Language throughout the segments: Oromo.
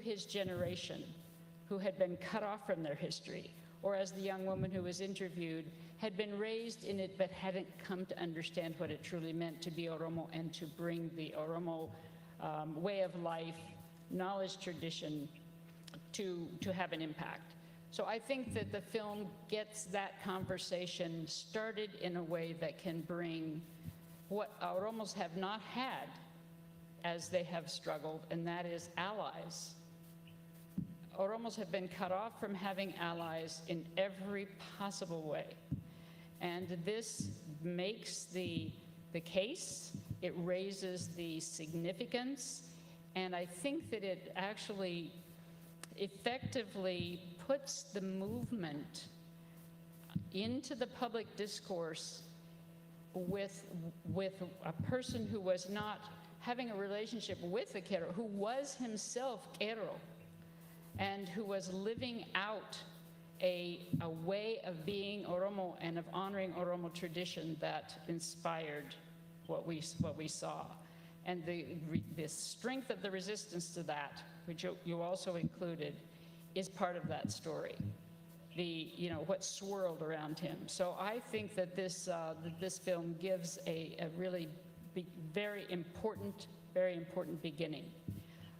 his generation who had been cut off from their history, or as the young woman who was interviewed, had been raised in it but hadn't come to understand what it truly meant to be Oromo and to bring the Oromo way of life, knowledge, tradition to have an impact. So I think that the film gets that conversation started in a way that can bring what Oromos have not had as they have struggled, and that is allies. Oromos have been cut off from having allies in every possible way. And this makes the case, it raises the significance, and I think that it actually effectively puts the movement into the public discourse with a person who was not having a relationship with a Q'ero, who was himself Q'ero, and who was living out a way of being Oromo and of honoring Oromo tradition that inspired what we saw. And the strength of the resistance to that, which you also included, is part of that story. What swirled around him. So I think that this film gives a really very important beginning.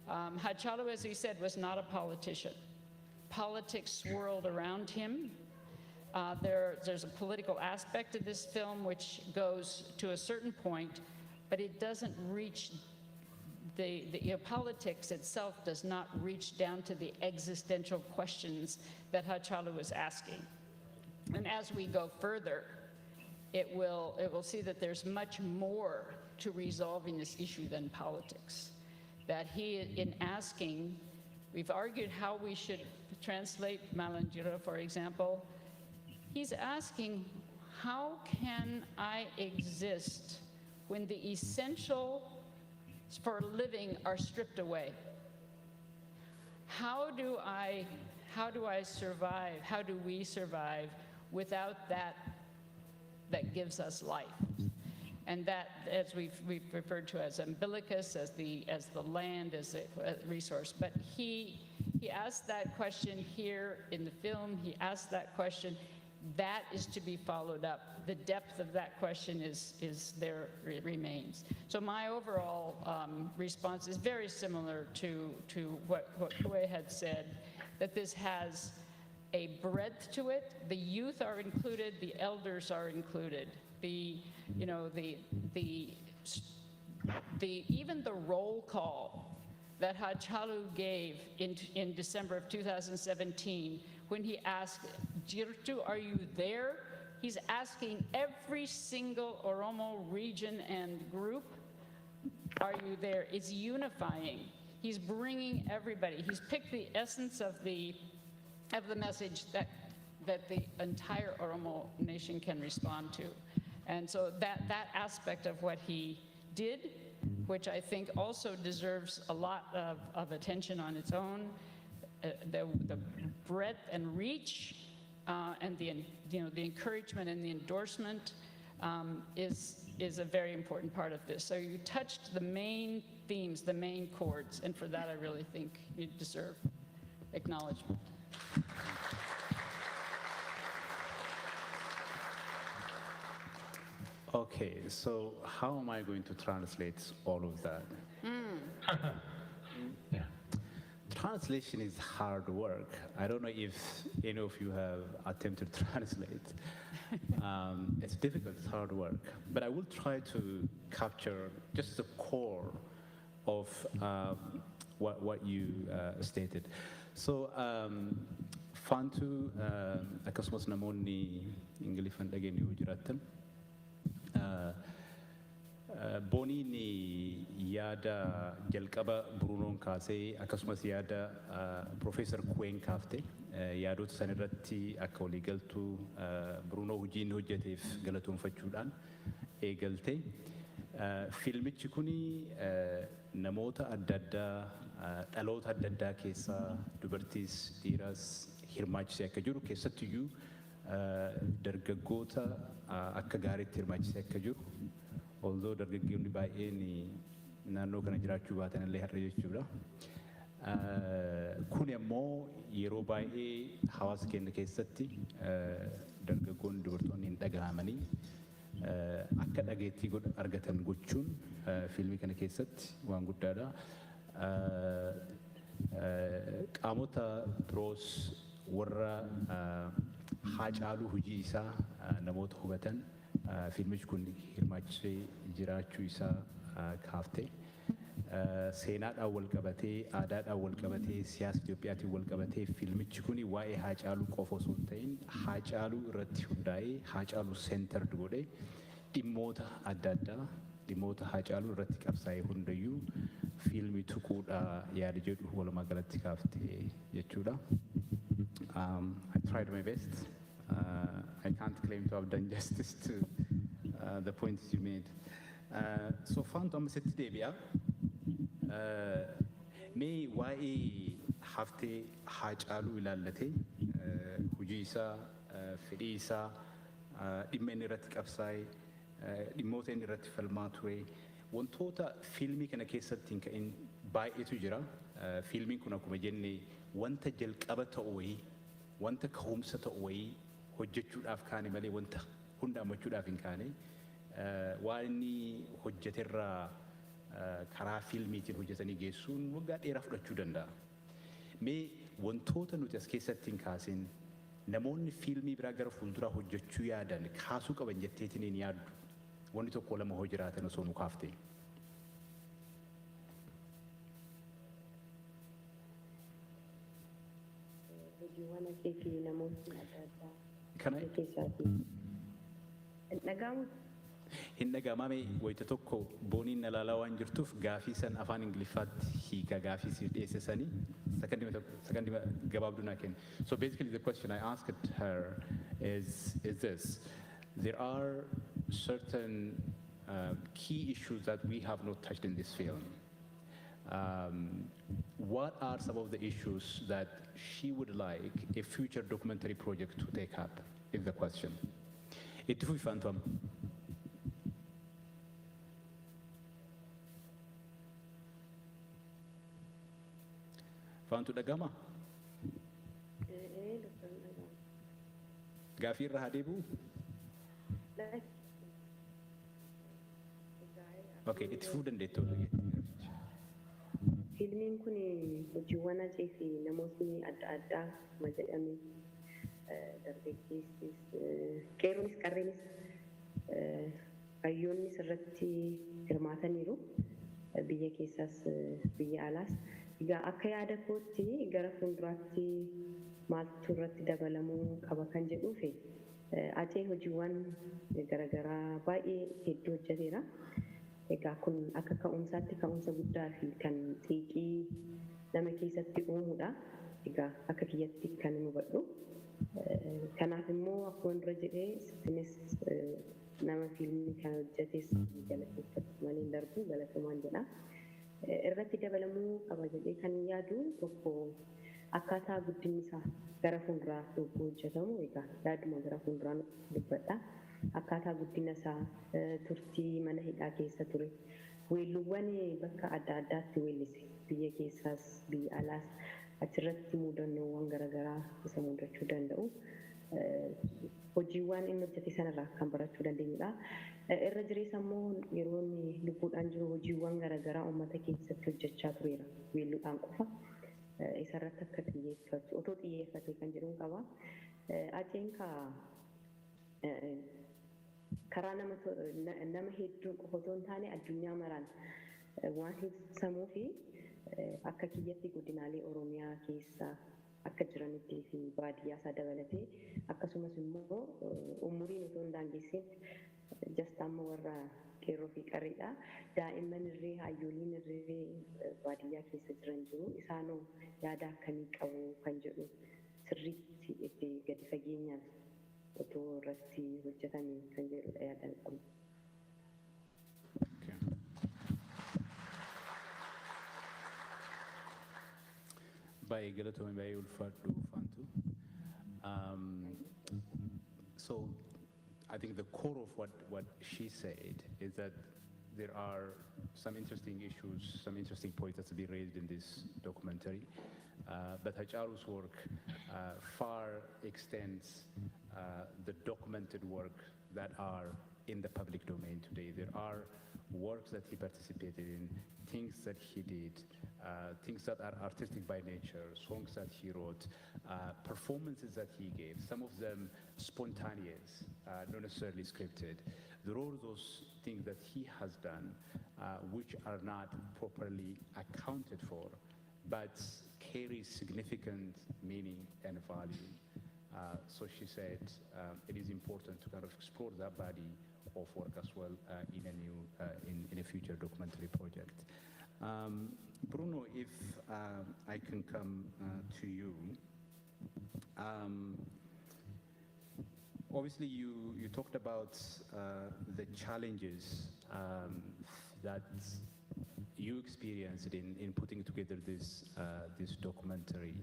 Hachalu, as he said, was not a politician. Politics swirled around him. There's a political aspect of this film which goes to a certain point, but it doesn't reach politics itself does not reach down to the existential questions that Hachalu was asking. And as we go further, it will see that there's much more to resolving this issue than politics. That he, in asking, we've argued how we should translate Malanjira, for example. He's asking, how can I exist when the essential for living are stripped away? How do I survive? How do we survive without that gives us life? And that, as we've referred to as umbilicus, as the land, as a resource. But he asked that question here in the film. He asked that question. That is to be followed up. The depth of that question is there, it remains. So my overall response is very similar to what Kue had said, that this has a breadth to it. The youth are included, the elders are included. Even the roll call that Hachalu gave in December of 2017, when he asked, Jirtu, are you there? He's asking every single Oromo region and group, are you there? It's unifying. He's bringing everybody. He's picked the essence of the message that the entire Oromo nation can respond to. And so that aspect of what he did, which I think also deserves a lot of attention on its own, the breadth and reach, and the encouragement and the endorsement is a very important part of this. So you touched the main themes, the main chords, and for that I really think you deserve acknowledgement. Okay, so how am I going to translate all of that? Yeah. Translation is hard work. I don't know if any of you have attempted to translate. It's difficult, it's hard work. But I will try to capture just the core of what you stated. So, Fantu, akkasumas namoonni Ingiliffaan dhageenyu jiraattan, Boniin yaada jalqaba Brunoon kaasee akkasumas yaada Profeesar Kuween kaaftee yaadota san irratti akka waliigaltuu Brunoo hojiin hojjeteef galatoonfachuudhaan eegaltee fiilmichi kuni namoota adda addaa dhaloota adda addaa keessaa dubartiis dhiiraas hirmaachisee akka jiru keessattiyyuu dargaggoota akka gaariitti hirmaachisee akka jiru. Although dargaggoonni baay'een naannoo kana jiraachuu baatan illee har'a jechuudha. Kun immoo yeroo baay'ee hawaasa keenya keessatti dargaggoonni dubartoonni hin dhagahamanii akka dhageettii argatan gochuun fiilmii kana keessatti waan guddaadha. Qaamota biroos warra Haacaaluu hojii isaa namoota hubatan fiilmichi kun hirmaachisee jiraachuu isaa kaaftee seenaadhaan wal qabatee aadaadhaan wal qabatee siyaasa Itoophiyaatiin wal qabatee fiilmichi kun waa'ee Haacaaluu qofa osoo hin ta'in Haacaaluu irratti hundaa'ee Haacaaluu seentardi godhee dhimmoota adda addaa dhimmoota Haacaaluu irratti qabsaa'ee hundayyuu fiilmii tuquudha yaada jedhu walumaa galatti kaaftee jechuudha. I tried my best. I can't claim to have done justice to the points you made. So Faantu amma sitti deebi'a. Mee waa'ee haftee Haacaaluu ilaallatee hojii isaa, fedhii isaa, dhimma inni irratti qabsaa'e, dhimmoota inni irratti falmaa ture, wantoota fiilmii kana keessatti hin ka'in baay'eetu jira. Fiilmiin kun akkuma jenne wanta jalqaba ta'u wayii, wanta ka'umsa ta'u wayii hojjechuudhaaf kaane malee wanta hunda hammachuudhaaf hin kaane. Waan inni hojjeterraa karaa fiilmiitiin hojjetanii geessuun waggaa dheeraa fudhachuu danda'a. Mee wantoota nuti as keessatti hin kaasin namoonni fiilmii biraa gara fuulduraa hojjechuu yaadan kaasuu qaban jetteetiin hin yaaddu. Wanni tokko lama hoo jiraatan osoo nu kaaftee. Hojiiwwan akeekii namoonni adda addaa Kana keessaati. Dhaga'amu hin dhaga'amame wayita tokko booniin na laalaa waan jirtuuf gaafii san afaan Ingiliffaatti hiika gaafii si dhiyeessisanii sakandima gabaabduu naa kenna. So basically the question I asked her is this. There are certain key issues that we have not touched in this film. What are some of the issues that she would like a future documentary project to take up is the question. Itti fufi Faantu. Faantu dhagama? Gaafii irra haa deebi'u? Okay, itti fufuu dandeettu. Fiilmiin kun hojiiwwan akeekii namoonni adda addaa akkuma jedhame dargaggeessis qeerronis qarreenis hayyoonnis irratti hirmaataniiru biyya keessaas biyya alaas. Egaa akka yaada kootti gara fuulduraatti maaltu irratti dabalamuu qaba kan jedhuufi Acee hojiiwwan garaagaraa baay'ee hedduu hojjeteera. Egaa kun akka ka'umsaatti ka'umsa guddaa fi kan xiiqii nama keessatti uumuudha. Egaa akka kiyyatti kan hubadhu. Kanaaf immoo akkuma dura jedhee isinis nama fiilmii kan hojjetes galateeffatu malee darbu galatamaan jedha. Irratti dabalamuu qaba jedhee kan yaadu tokko akkaataa guddinni isaa gara fuulduraa hojjetamu egaa yaaduma gara fuulduraan dubbadha. Akkaataa guddina isaa turtii mana hidhaa keessa ture weelluuwwan bakka adda addaatti weellise biyya keessaas biyya alaas achirratti muudannoowwan garaagaraa isa mudachuu danda'u hojiiwwan inni hojjete sanarraa kan barachuu dandeenyudha. Irra jireessa immoo yeroo inni lubbuudhaan jiru hojiiwwan garaagaraa uummata keessatti hojjechaa tureera weelluudhaan qofa isarratti akka xiyyeeffatu otoo xiyyeeffate kan jedhuun qaba. Aceen karaa nama hedduu qofa otoo hin taane addunyaa maraan waan ibsamuu fi akka kiyyatti godinaalee Oromiyaa keessa akka jiranitti fi baadiyyaa isaa dabalatee akkasumas immoo umuriin otoo hin daangessin just amma warra qeerroo fi qarreedha. Daa'imman irree hayyooliin irree baadiyyaa keessa jiran jiru isaanoo yaada akkamii qabu kan jedhu sirriitti itti gadi fageenyaan otoo irratti hojjetame kan jedhudha yaadan qabu. Baay'ee galatoomii baay'ee ulfaadhu Faantu. So I think the core of what she said is that there are some interesting issues, some interesting points that have been raised in this documentary. But Hachalu's work far extends the documented work that are in the public domain today. There are works that he participated in, things that he did, things that are artistic by nature, songs that he wrote, performances that he gave, some of them spontaneous, not necessarily scripted. There are all those things that he has done which are not properly accounted for, but carry significant meaning and value. So she said it is important to kind of explore that body of work as well in a future documentary project. Bruno, if I can come to you. Obviously, you talked about the challenges that you experienced in putting together this documentary.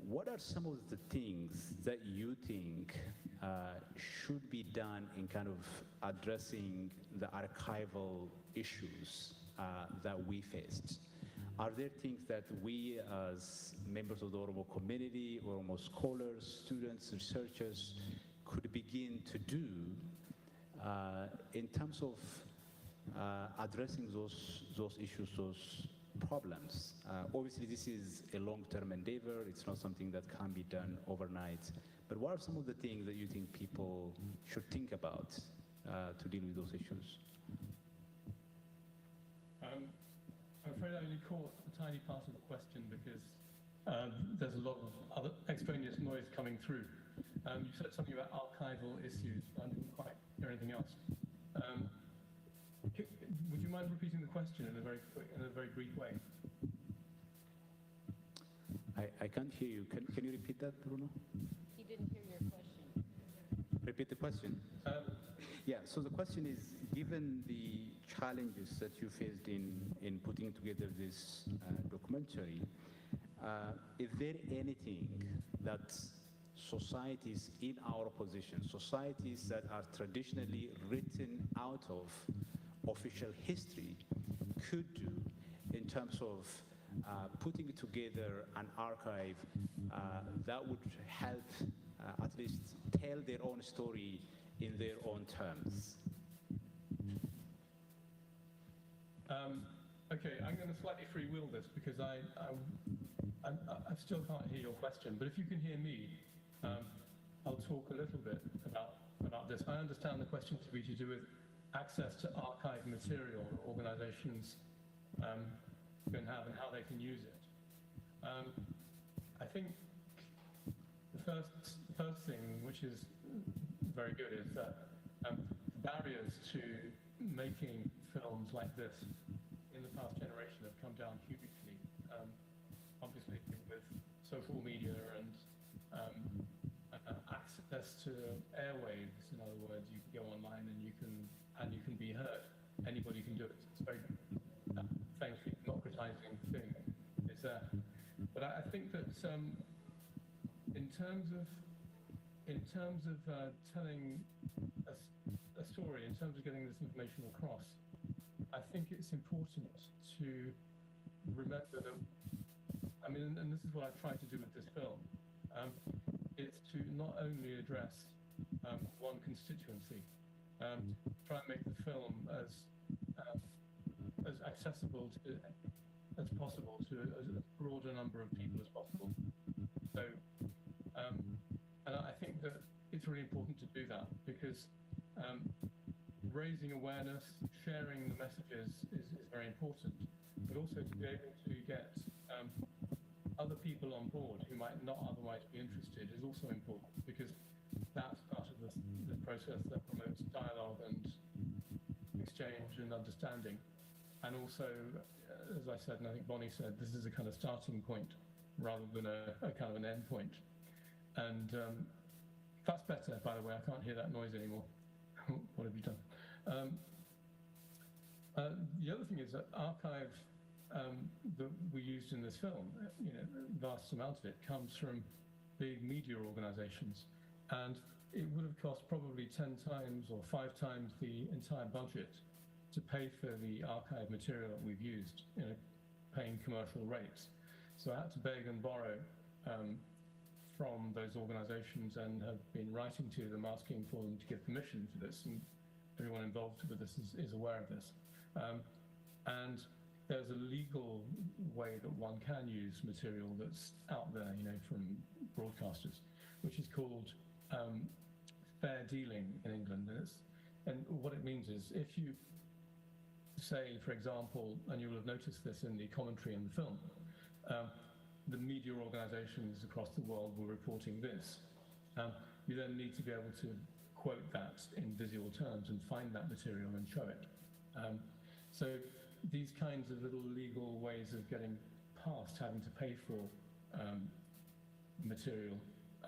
What are some of the things that you think should be done in kind of addressing the archival issues that we faced? Are there things that we as members of the Oromo community, Oromo scholars, students, researchers could begin to do in terms of addressing those issues, those problems? Obviously, this is a long-term endeavor. It's not something that can be done overnight. But what are some of the things that you think people should think about to deal with those issues? I'm afraid I only caught a tiny part of the question because there's a lot of other extraneous noise coming through. You said something about archival issues, but I didn't quite hear anything else. Would you mind repeating the question in a very brief way? I can't hear you. Can you repeat that, Bruno? He didn't hear your question. Repeat the question. Yeah, so the question is, given the challenges that you faced in putting together this documentary, is there anything that societies in our position, societies that are traditionally written out of official history, could do in terms of putting together an archive that would help at least tell their own story in their own terms? Okay, I'm going to slightly freewheel this because I still can't hear your question, but if you can hear me, I'll talk a little bit about this. I understand the question to be to do with access to archive material organizations can have and how they can use it. I think the first thing, which is very good, is that barriers to making films like this in the past generation have come down hugely. Obviously, with social media and access to airwaves, in other words, you can go online and you can be heard. Anybody can do it. It's a very famously democratizing thing. It's but I think that in terms of telling a story, in terms of getting this information across, I think it's important to remember that, I mean, and this is what I've tried to do with this film, it's to not only address one constituency, try and make the film as accessible as possible to as broad a number of people as possible. So, and I think that it's really important to do that because raising awareness, sharing the messages is very important, but also to be able to get other people on board who might not otherwise be interested is also important because that's part of the process that promotes dialogue and exchange and understanding. And also, as I said, and I think Bonnie said, this is a kind of starting point rather than a kind of an end point. And that's better, by the way. I can't hear that noise anymore. What have you done? The other thing is that archive that we used in this film, vast amount of it comes from big media organizations. And it would have cost probably 10 times or 5 times the entire budget to pay for the archive material that we've used, paying commercial rates. So I had to beg and borrow from those organizations and have been writing to them asking for them to give permission for this, and everyone involved with this is aware of this. And there's a legal way that one can use material that's out there, from broadcasters, which is called fair dealing in England. And what it means is, if you say, for example, and you will have noticed this in the commentary in the film, the media organizations across the world were reporting this. You then need to be able to quote that in visual terms and find that material and show it. So these kinds of little legal ways of getting past having to pay for material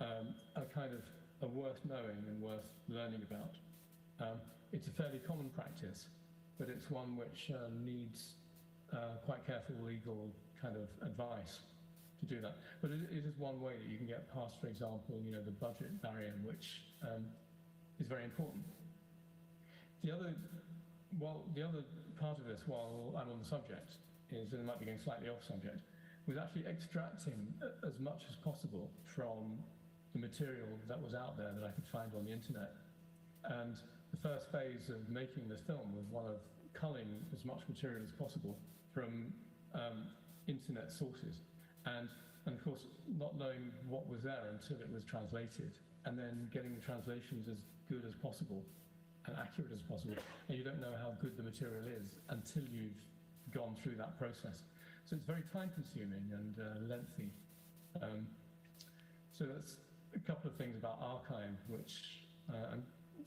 are kind of worth knowing and worth learning about. It's a fairly common practice, but it's one which needs quite careful legal kind of advice to do that. But it is one way that you can get past, for example, the budget barrier, which is very important. The other part of this, while I'm on the subject, is, and it might be going slightly off subject, was actually extracting as much as possible from the material that was out there that I could find on the internet. And the first phase of making this film was one of culling as much material as possible from internet sources. And of course, not knowing what was there until it was translated, and then getting the translations as good as possible and accurate as possible. And you don't know how good the material is until you've gone through that process. So it's very time-consuming and lengthy. So that's a couple of things about archive, which I'm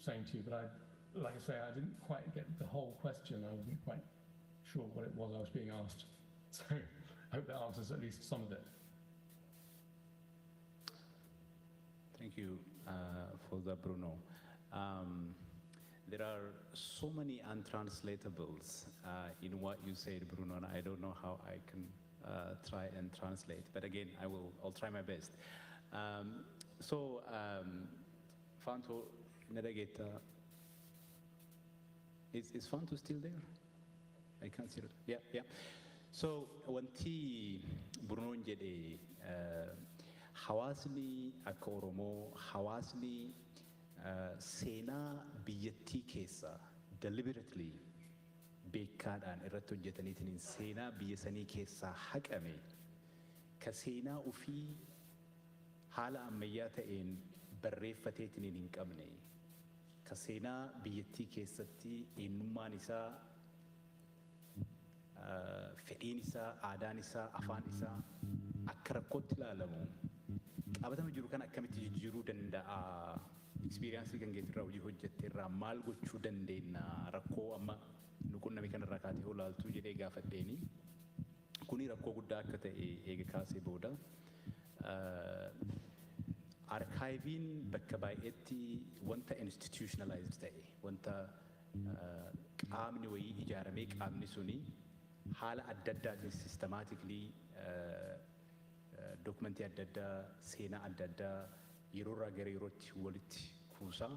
saying to you, but like I say, I didn't quite get the whole question. I wasn't quite sure what it was I was being asked. So I hope that answers at least some of it. Thank you for that, Bruno. There are so many untranslatables in what you said, Bruno, and I don't know how I can try and translate. But again, I'll try my best. Fanto Nedageta, is Fanto still there? I can't see it. Yeah. So wanti Bruno jedhe hawaasni akka Oromoo, hawaasni seenaa biyyattii keessa deliberately beekaadhaan irratti hojjetaniitiin seenaa biyya sanii keessaa haqame ka seenaa ofii haala ammayyaa ta'een barreeffateetiin hin qabne ka seenaa biyyattii keessatti eenyummaan isaa fedhiin isaa aadaan isaa afaan isaa akka rakkootti ilaalamu qabatama jiru kan akkamitti jijjiiruu danda'a experience kan geetirraa hojii hojjetteerraa maal gochuu dandeenya rakkoo amma nuqunnami kanarraa kaatee olaaltuu jedhee gaafadheeni kuni rakkoo guddaa akka ta'e eega kaasee booda archaayiviin bakka baay'eetti wanta institutionalized ta'e wanta qaamni wayii ijaaramee qaamni suni haala adda addaatiin systematically dokumentii adda addaa seenaa adda addaa yeroorraa gara yerootti walitti kuusaa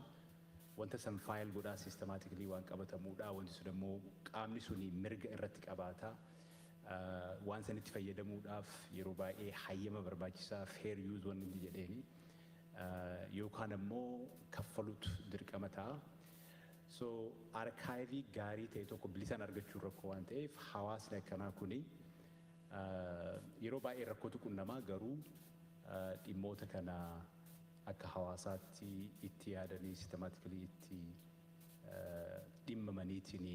wanta san faayil godhaa systematically waan qabatamuudha wanti sun immoo qaamni suni mirga irratti qabaataa waan sanitti fayyadamuudhaaf yeroo baay'ee hayyama barbaachisaa fair use wanni inni jedheeni yookaan immoo kaffaluutu dirqama ta'a. So arkaayivii gaarii ta'e tokko bilisaan argachuu rakkoo waan ta'eef hawaasni akkanaa kuni yeroo baay'ee rakkootu qunnamaa garuu dhimmoota kana akka hawaasaatti itti yaadanii systematically itti dhimmamaniitiin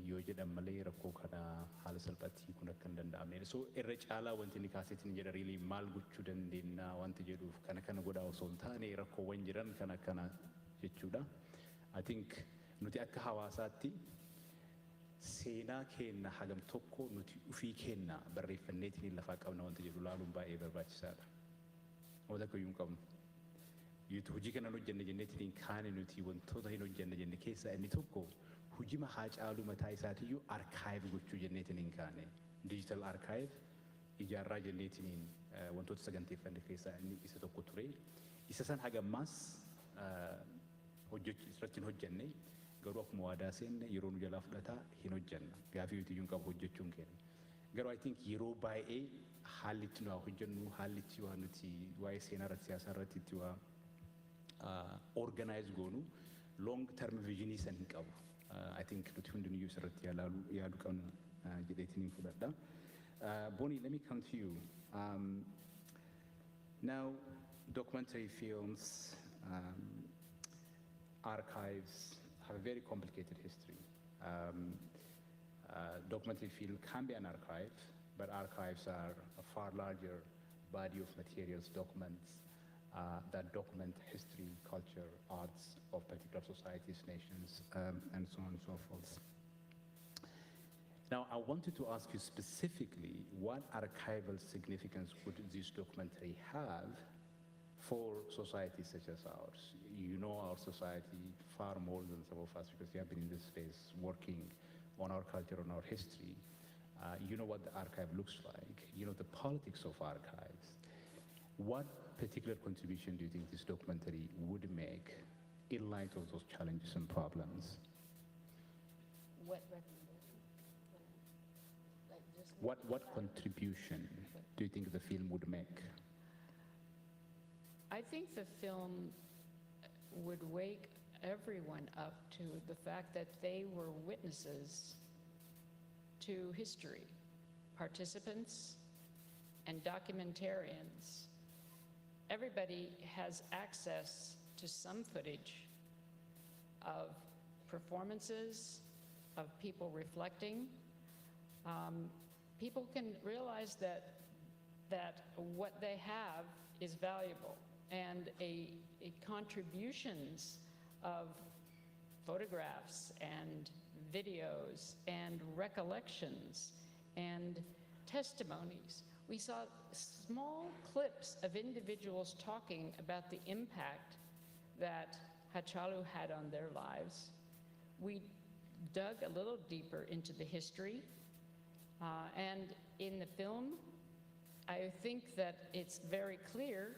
yoo jedhan malee rakkoo kana haala salphaatti kun akka hin danda'amne. So irra caalaa wanti inni kaaseetiin jedha riilii maal gochuu dandeenya wanti jedhuuf kana godhaa osoo hin taane rakkoowwan jiran kana jechuudha. I think nuti akka hawaasaatti seenaa keenna hagam tokko nuti ufii keenna barreeffanneetiin lafaa qabna wanti jedhu laaluun baay'ee barbaachisaadha. Wanta akka iyyuu qabnu. Yuutu hojii kana hojjenne jenneetiin kaane nuti wantoota hin hojjenne jenne keessaa inni tokko hojii mahaa caaluu mataa isaatiyyuu arkaayivii gochuu jenneetiin hin kaane. Digital archive ijaarraa jenneetiin wantoota saganteeffanne keessaa inni isa tokko ture. Isa san hagammaas irratti hojjenne garuu akkuma waadaa seenne yeroo nu jalaa fudhataa hin hojjenna gaafii nuti iyyuu qabu hojjechuun keenya garuu I think yeroo baay'ee haalli itti nu hojjennu haalli itti waa nuti waa'ee seenaa irratti siyaasaa irratti itti waa organize goonu long term visionii san hin qabu I think nuti hundinuyyuu isirratti yaaduu qabna jedheetiin hin fudhadha. Bonnie, let me come to you. Now, documentary films, archives have a very complicated history. Documentary film can be an archive, but archives are a far larger body of materials, documents that document history, culture, arts of particular societies, nations, and so on and so forth. Now, I wanted to ask you specifically, what archival significance would this documentary have for societies such as ours? You know our society far more than some of us because you have been in this space working on our culture, on our history. You know what the archive looks like. You know the politics of archives. What particular contribution do you think this documentary would make in light of those challenges and problems? What recommendation? What contribution do you think the film would make? I think the film would wake everyone up to the fact that they were witnesses to history, participants and documentarians. Everybody has access to some footage of performances, of people reflecting. People can realize that what they have is valuable, and a contributions of photographs and videos and recollections and testimonies. We saw small clips of individuals talking about the impact that Hachalu had on their lives. We dug a little deeper into the history. And in the film, I think that it's very clear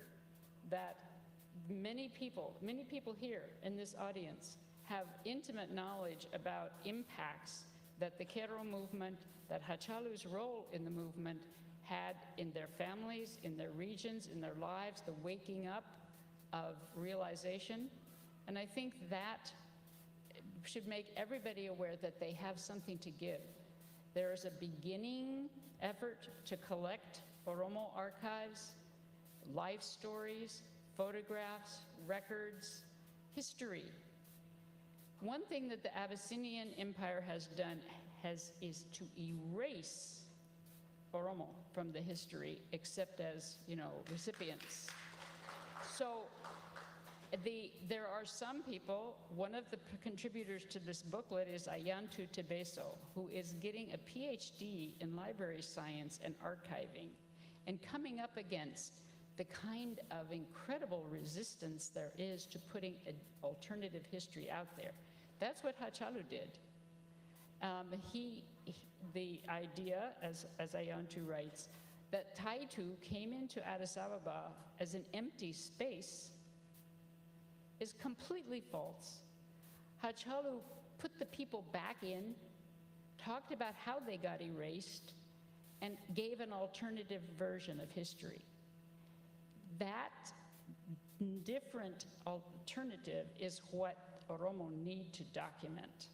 that many people here in this audience have intimate knowledge about impacts that the Kero movement, that Hachalu's role in the movement had in their families, in their regions, in their lives, the waking up of realization. And I think that should make everybody aware that they have something to give. There is a beginning effort to collect Oromo archives, life stories, photographs, records, history. One thing that the Abyssinian Empire has done is to erase Oromo from the history, except as, recipients. So there are some people, one of the contributors to this booklet is Ayantu Tebeso, who is getting a PhD in library science and archiving, and coming up against the kind of incredible resistance there is to putting an alternative history out there. That's what Hachalu did. The idea, as Ayantu writes, that Taitu came into Addis Ababa as an empty space is completely false. Hachalu put the people back in, talked about how they got erased, and gave an alternative version of history. That different alternative is what Oromo need to document.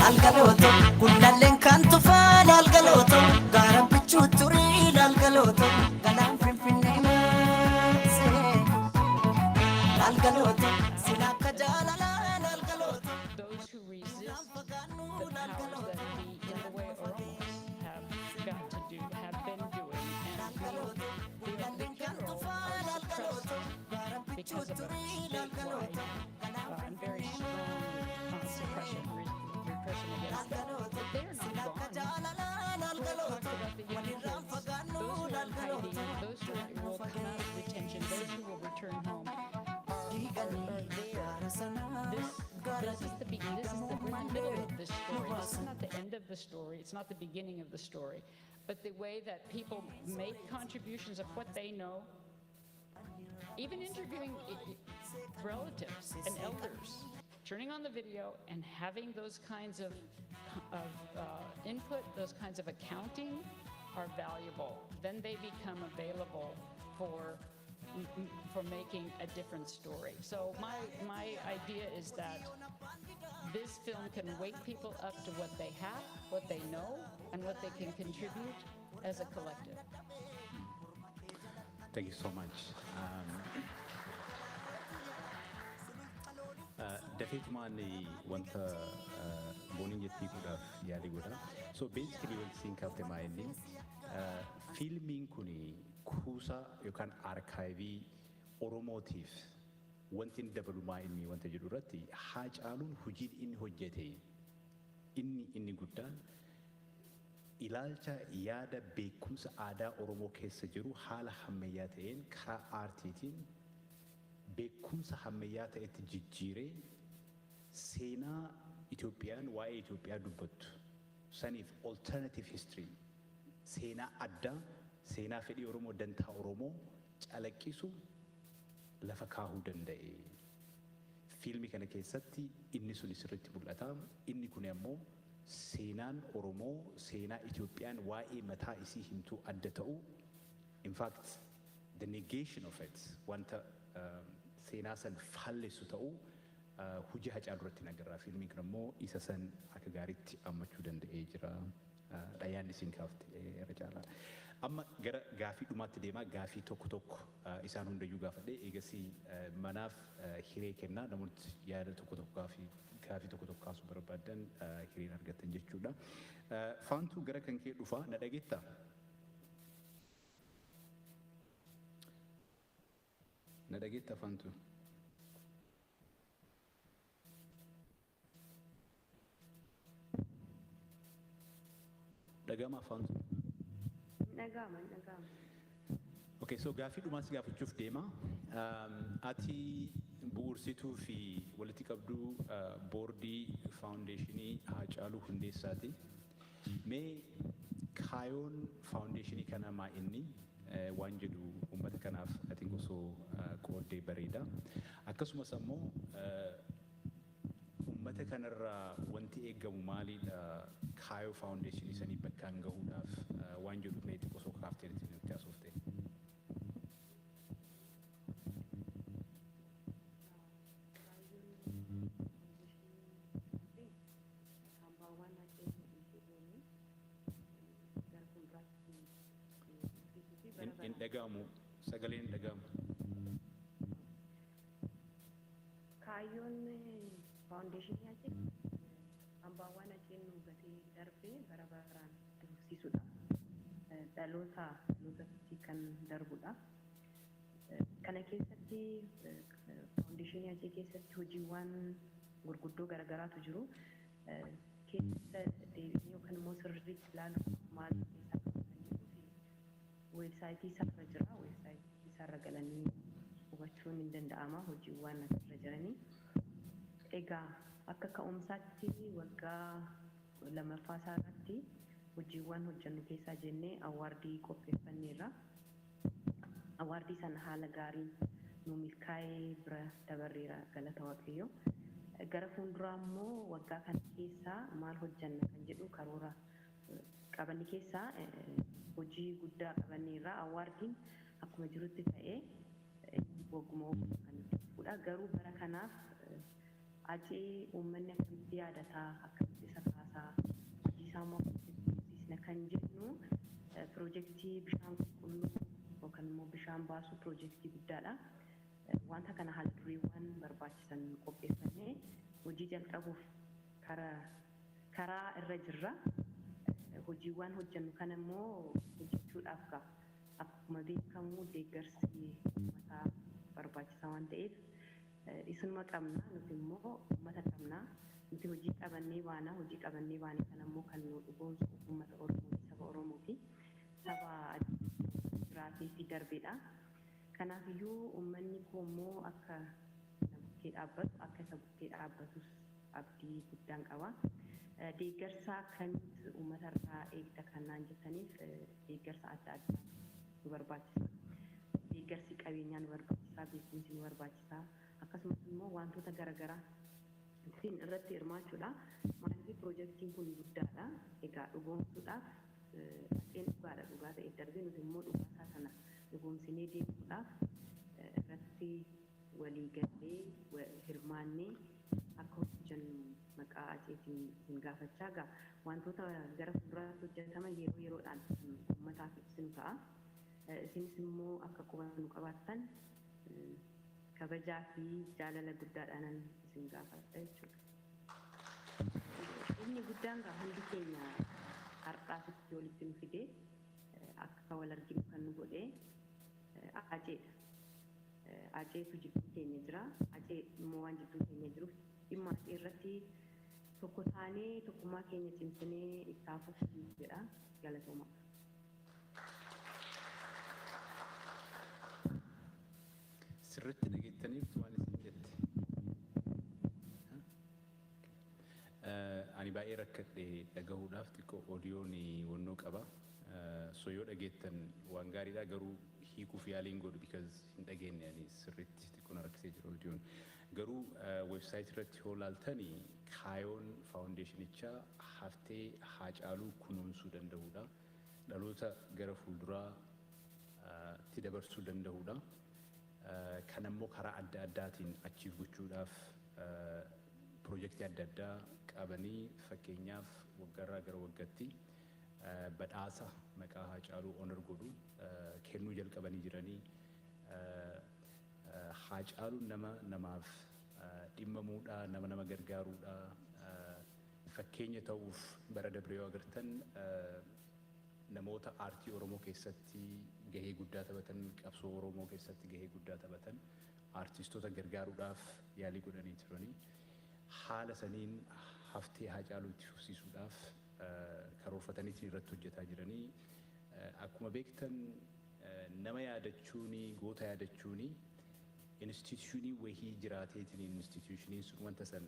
Algaloto, Gundalen Cantofan, Algaloto, Garapichuturi, Algaloto, Galam Pimpinema, Algaloto, Sinakajala, Algaloto. Those who resist the powers that be in the way Oromos have been doing, and the Kero are suppressed because of a statewide and very strong suppression, repression against them. But they are not gone. We talked about the young kids, those who are in hiding, those who will come out of detention, those who will return home, are there. This is the middle of the story. This is not the end of the story. It's not the beginning of the story. But the way that people make contributions of what they know even interviewing relatives and elders, turning on the video and having those kinds of input, those kinds of accounting are valuable. Then they become available for making a different story. So my idea is that this film can wake people up to what they have, what they know, and what they can contribute as a collective. Thank you so much. Dafeetumaan wanta booniin jettii godhaaf yaadii godha. So basically wanti siin kaafte maa inni fiilmiin kun kuusaa yookaan arkaayivii Oromootiif wanti inni dabalumaa inni wanta jedhu irratti Haacaaluun hojiin inni hojjete inni guddaan ilaalcha yaada beekumsa aadaa Oromoo keessa jiru haala hammayyaa ta'een karaa aartiitiin beekumsa hammayyaa ta'etti jijjiiree seenaa Itoophiyaan waa'ee Itoophiyaa dubbattu saniif alternative history seenaa addaa seenaa fedhii Oromoo dantaa Oromoo calaqqisu lafa kaahuu danda'e. Fiilmii kana keessatti inni sun sirriitti mul'ata. Inni kun ammoo seenaan Oromoo seenaa Itoophiyaan waa'ee mataa isii himtuu adda ta'u. In fact, the negation of it wanta seenaa san faallessu ta'u hojii Hacaaluu irratti nagarraa. Fiilmiin kun ammoo isa san akka gaariitti ammachuu danda'ee jira. Dhayaan isin kaafte irra caalaa. Amma gara gaafii dhumaatti deemaa gaafii tokko isaan hundayyuu gaafadhee eegasii manaaf hiree kennaa namoonni yaada tokko gaafii tokko kaasuu barbaadan hireen argatan jechuudha. Faantuu gara kan kee dhufaa na dhageettaa? Na dhageettaa Faantuu? Dhagamaa Faantuu? Dhagama. Okay, so gaafii dhumaas gaafachuuf deema. Ati bu'uursituu fi walitti qabduu boordii faawundeeshinii Haacaaluu Hundeessaati. Mee kaayoon faawundeeshinii kana maa inni waan jedhu uummata kanaaf ati osoo qooddee bareeda. Akkasumas ammoo uummata kanarraa wanti eegamu maalidha kaayoo faawundeeshinii sanii bakkaan gahuudhaaf waan jedhu meetii osoo kaaftee nutti haasofte. In dhagahamu sagaleen dhagahamu. Kaayyoon faawundeeshinii achi hambaawwan achiin nu gatee darbee bara baraan tursiisudha. Dhalootatti kan darbudha. Kana keessatti faawundeeshinii achi keessatti hojiiwwan gurguddoo garaagaraatu jiru. Keessa deebiin yookaan immoo sirriitti ilaalu maal keessaa kan jedhuu fi weebsaayitii isaarra jira. Weebsaayitii isaarra galanii hubachuun ni danda'ama hojiiwwan asirra jiranii. Egaa akka ka'umsaatti waggaa lammaffaa isaa irratti hojiiwwan hojjennu keessaa jennee awaardii qopheeffanneerra. Awaardii sana haala gaariin nu milkaa'ee bira dabarreera galata Waaqayyoo. Gara fuulduraa immoo waggaa kana keessaa maal hojjenna kan jedhu karoora qabanni keessaa hojii guddaa qabanneerra. Awaardiin akkuma jirutti ta'ee wagguma kan dhufudha. Garuu bara kanaaf ajee uummanni akkamitti yaadataa akkamitti isa kaasaa hojii isaa immoo akkamitti kan jennu piroojeektii bishaan qulqulluu yookaan immoo bishaan baasuu piroojeektii guddaadha. Wanta kana haala dureewwan barbaachisan qopheeffannee hojii jalqabuuf karaa irra jirra. Hojiiwwan hojjennu kana immoo hojjechuudhaaf akkuma beekamu deeggarsi uummataa barbaachisaa waan ta'eef isinuma qabna nuti immoo uummata qabna. Nuti hojii qabannee baana. Hojii qabannee baane kana immoo kan nu dhugoomsu uummata Oromoo saba Oromoo fi saba jiraatee fi darbeedha. Kanaafiyyuu uummanni koo immoo akka bukkee dhaabbatu akka isa bukkee dhaabbatus abdii guddaan qaba. Deeggarsa akkamitti uummata irraa eegda kan naan jettaniif deeggarsa adda addaa nu barbaachisa. deeggarsi qabeenyaa nu barbaachisaa, beekumsi nu barbaachisaa, akkasumas immoo wantoota garaagaraa ittiin irratti hirmaachuudha. Maaliif piroojeektiin kun guddaadha. Egaa dhugoomsuudhaaf dhaqeen dhugaadha, dhugaa ta'e darbee nuti immoo dhugaasaa sana dhugoomsinee deemuudhaaf irratti walii gallee hirmaannee akka hojjennu maqaa Aceetiin hin gaafachaa. Egaa wantoota gara fuulduraatti hojjetaman yeroo yeroodhaan uummataaf ibsinu ta'a. Isinis immoo akka quba nu qabaattan kabajaa fi jaalala guddaadhaan isin gaafadha jechuudha. Inni guddaan gaa hundi keenya har'aasitti walitti nu fidee akka wal arginu kan nu godhee Aceedha. Aceetu jidduu keenya jira. Acee immoo waan jidduu keenya jiruuf dhimma Acee irratti tokko taanee tokkummaa keenya cimsinee itti fufuuf jedha. Galatooma. Sirriitti dhageettaniif waan isin jette. Ani baay'ee rakkadhe dhagahuudhaaf xiqqoo oodiyoon wannoo qaba. So yoo dhageettan waan gaariidha, garuu hiikuuf yaaliin godhu because hin dhageenye ani sirriitti xiqqoo na rakkisee jira oodiyoon. Garuu weebsaayitii irratti yoo laaltanii kaayoon faawundeeshinichaa haftee Haacaaluu kunuunsuu danda'uudha. Dhaloota gara fuulduraa itti dabarsuu danda'uudha. Kan ammoo karaa adda addaatiin achiif gochuudhaaf piroojeektii adda addaa qabanii fakkeenyaaf waggaarraa gara waggaatti badhaasa maqaa Haacaaluu honor godhu kennuu jalqabanii jiranii. Haacaaluun nama namaaf dhimmamuudha, nama gargaaruudha. Fakkeenya ta'uuf bara dabree yoo agartan namoota aartii Oromoo keessatti gahee guddaa taphatan, qabsoo Oromoo keessatti gahee guddaa taphatan aartistoota gargaaruudhaaf yaalii godhanii turanii. Haala saniin haftee Haacaaluu itti fufsiisuudhaaf karoorfatanii irratti hojjetaa jiranii. Akkuma beektan nama yaadachuuni, goota yaadachuuni instituushinii wahii jiraateetiin instituushiniin sun wanta san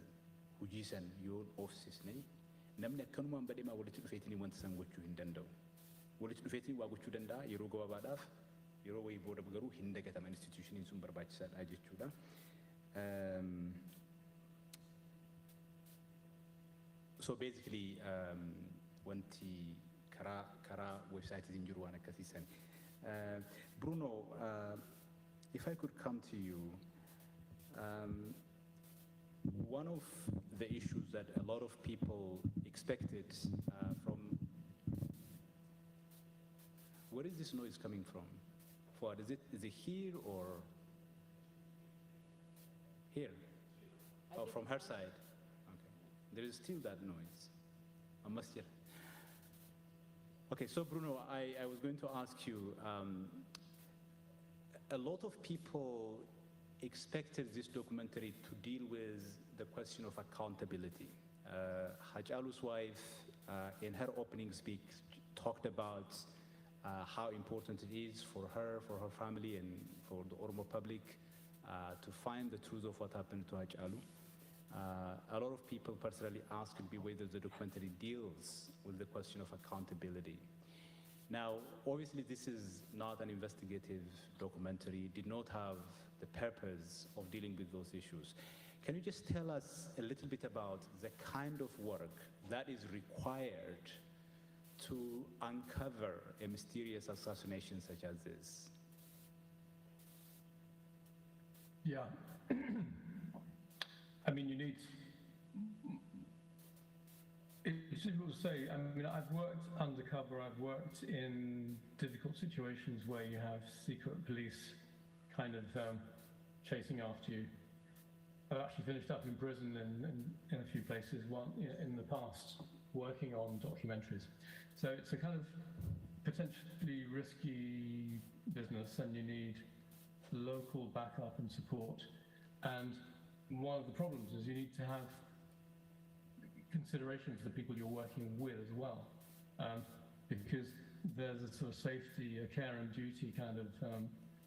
hujii san yoo oofsisne namni akkanumaan badheemaa walitti dhufeetiin wanta san gochuu hin danda'u. Walitti dhufeetiin waa gochuu danda'a yeroo gabaabaadhaaf, yeroo wayii booda garuu hin dagatama instituushiniin sun barbaachisaadha jechuudha. So basically wanti karaa websaayitiin jiru waan akkasiisan. Bruno, if I could come to you, one of the issues that a lot of people expected from, where is this noise coming from? Fuad, is it here or here? Oh, from her side. Okay. There is still that noise. I must hear. Okay, so Bruno, I was going to ask you, a lot of people expected this documentary to deal with the question of accountability. Haacaaluu's wife, in her opening speech, talked about how important it is for her family, and for the Oromo public to find the truth of what happened to Haacaaluu. A lot of people personally asked me whether the documentary deals with the question of accountability. Now, obviously, this is not an investigative documentary, did not have the purpose of dealing with those issues. Can you just tell us a little bit about the kind of work that is required to uncover a mysterious assassination such as this? Yeah. I mean, you need, it's difficult to say. I mean, I've worked undercover, I've worked in difficult situations where you have secret police kind of chasing after you. I've actually finished up in prison in a few places in the past, working on documentaries. So it's a kind of potentially risky business, and you need local backup and support. And one of the problems is you need to have consideration for the people you're working with as well, because there's a sort of safety, a care and duty kind of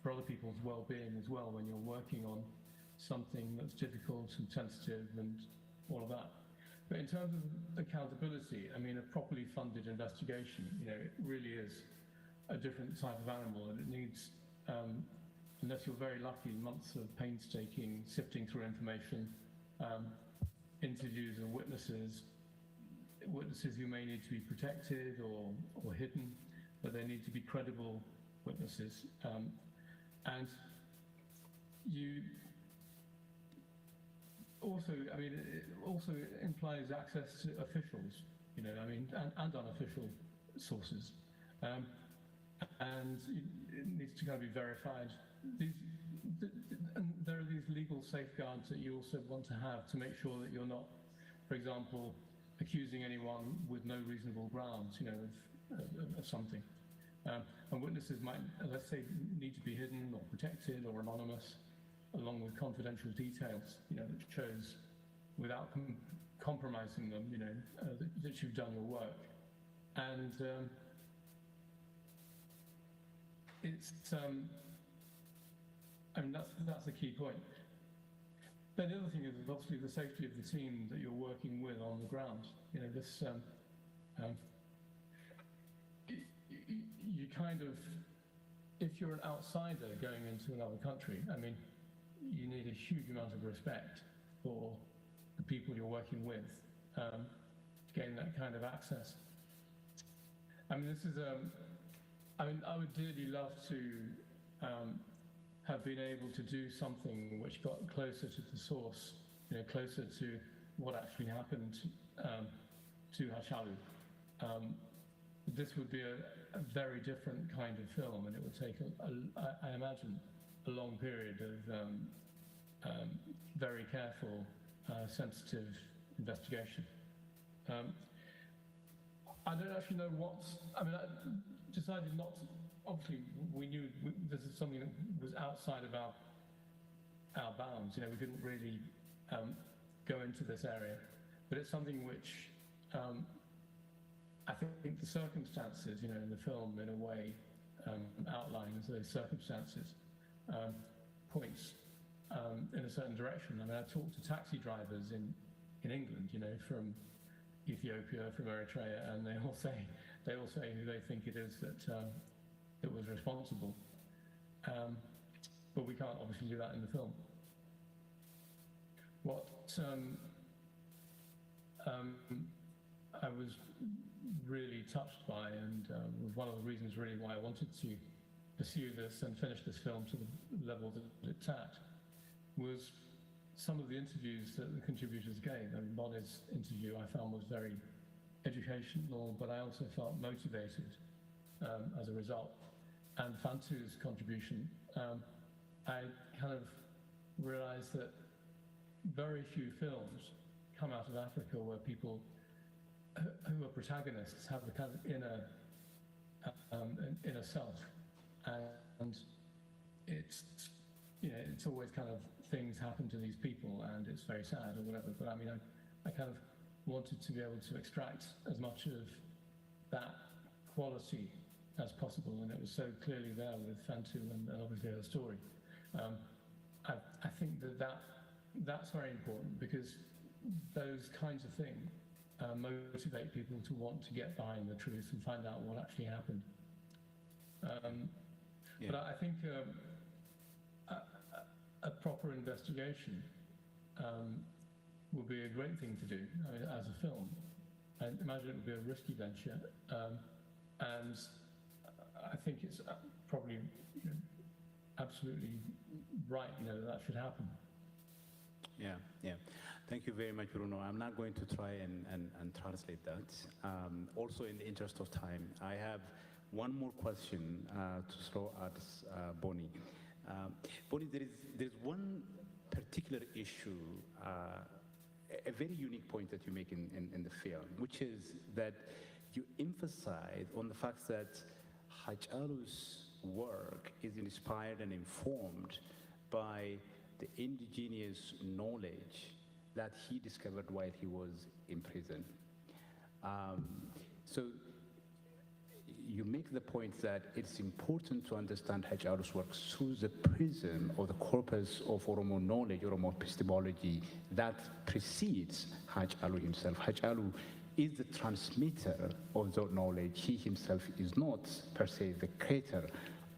for other people's well-being as well when you're working on something that's difficult and sensitive and all of that. But in terms of accountability, I mean, a properly funded investigation, it really is a different type of animal, and it needs unless you're very lucky, months of painstaking sifting through information, interviews of witnesses who may need to be protected or hidden, but they need to be credible witnesses. And you also, I mean, it also implies access to officials, you know, I mean, and unofficial sources. And it needs to kind of be verified. And there are these legal safeguards that you also want to have to make sure that you're not, for example, accusing anyone with no reasonable grounds, you know, of something. And witnesses might, let's say, need to be hidden or protected or anonymous, along with confidential details, you know, that shows, without compromising them, you know, that you've done your work. And it's, I mean, that's a key point. Then the other thing is obviously the safety of the team that you're working with on the ground. You know, this, you kind of, if you're an outsider going into another country, I mean, you need a huge amount of respect for the people you're working with to gain that kind of access. I mean, this is, I mean, I would dearly love to have been able to do something which got closer to the source, you know, closer to what actually happened to Hachalu. This would be a very different kind of film, and it would take, I imagine, a long period of very careful, sensitive investigation. I don't actually know I mean, I decided not to, obviously we knew this is something that was outside of our bounds, you know, we couldn't really go into this area, but it's something which I think the circumstances, you know, in the film in a way outlines those circumstances, points in a certain direction. I mean, I talked to taxi drivers in England, you know, from Ethiopia, from Eritrea, and they all say who they think it is that was responsible. But we can't obviously do that in the film. What I was really touched by, and was one of the reasons really why I wanted to pursue this and finish this film to the level that it's at, was some of the interviews that the contributors gave. I mean, Bonnie's interview I found was very educational, but I also felt motivated as a result. And Fantu's contribution, I kind of realized that very few films come out of Africa where people who are protagonists have the kind of inner self, and it's, you know, it's always kind of things happen to these people and it's very sad or whatever, but I mean, I kind of wanted to be able to extract as much of that quality as possible, and it was so clearly there with Fantu and obviously her story. I think that's very important, because those kinds of things motivate people to want to get behind the truth and find out what actually happened. But I think a proper investigation would be a great thing to do, I mean, as a film. I imagine it would be a risky venture, and I think it's probably, you know, absolutely right, you know, that should happen. Yeah. Thank you very much, Bruno. I'm not going to try and translate that. Also, in the interest of time, I have one more question to throw at Bonnie. Bonnie, there's one particular issue, a very unique point that you make in the film, which is that you emphasize on the fact that Hachalu's work is inspired and informed by the indigenous knowledge that he discovered while he was in prison. So you make the point that it's important to understand Hachalu's work through the prism or the corpus of Oromo knowledge, Oromo epistemology that precedes Hachalu himself. Hachalu is the transmitter of that knowledge. He himself is not, per se, the creator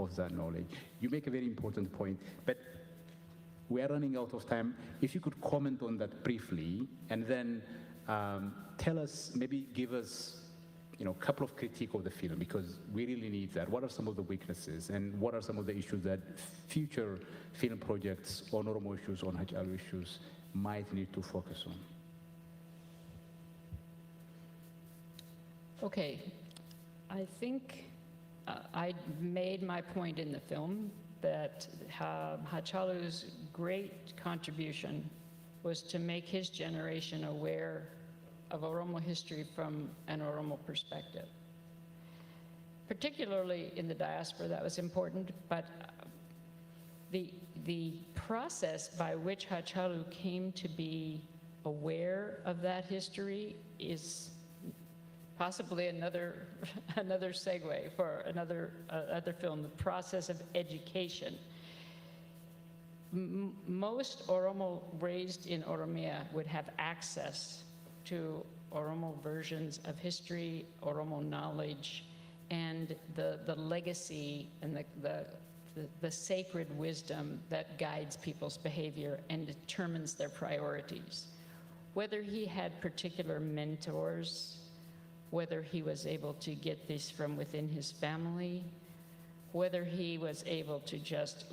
of that knowledge. You make a very important point, but we are running out of time. If you could comment on that briefly, and then tell us, maybe give us, a couple of critique of the film, because we really need that. What are some of the weaknesses, and what are some of the issues that future film projects on Oromo issues, on Hachalu issues, might need to focus on? Okay, I think I made my point in the film that Hachalu's great contribution was to make his generation aware of Oromo history from an Oromo perspective. Particularly in the diaspora, that was important, but the process by which Hachalu came to be aware of that history is possibly another segue for another film, the process of education. Most Oromo raised in Oromia would have access to Oromo versions of history, Oromo knowledge, and the legacy and the sacred wisdom that guides people's behavior and determines their priorities. Whether he had particular mentors, whether he was able to get this from within his family, whether he was able to just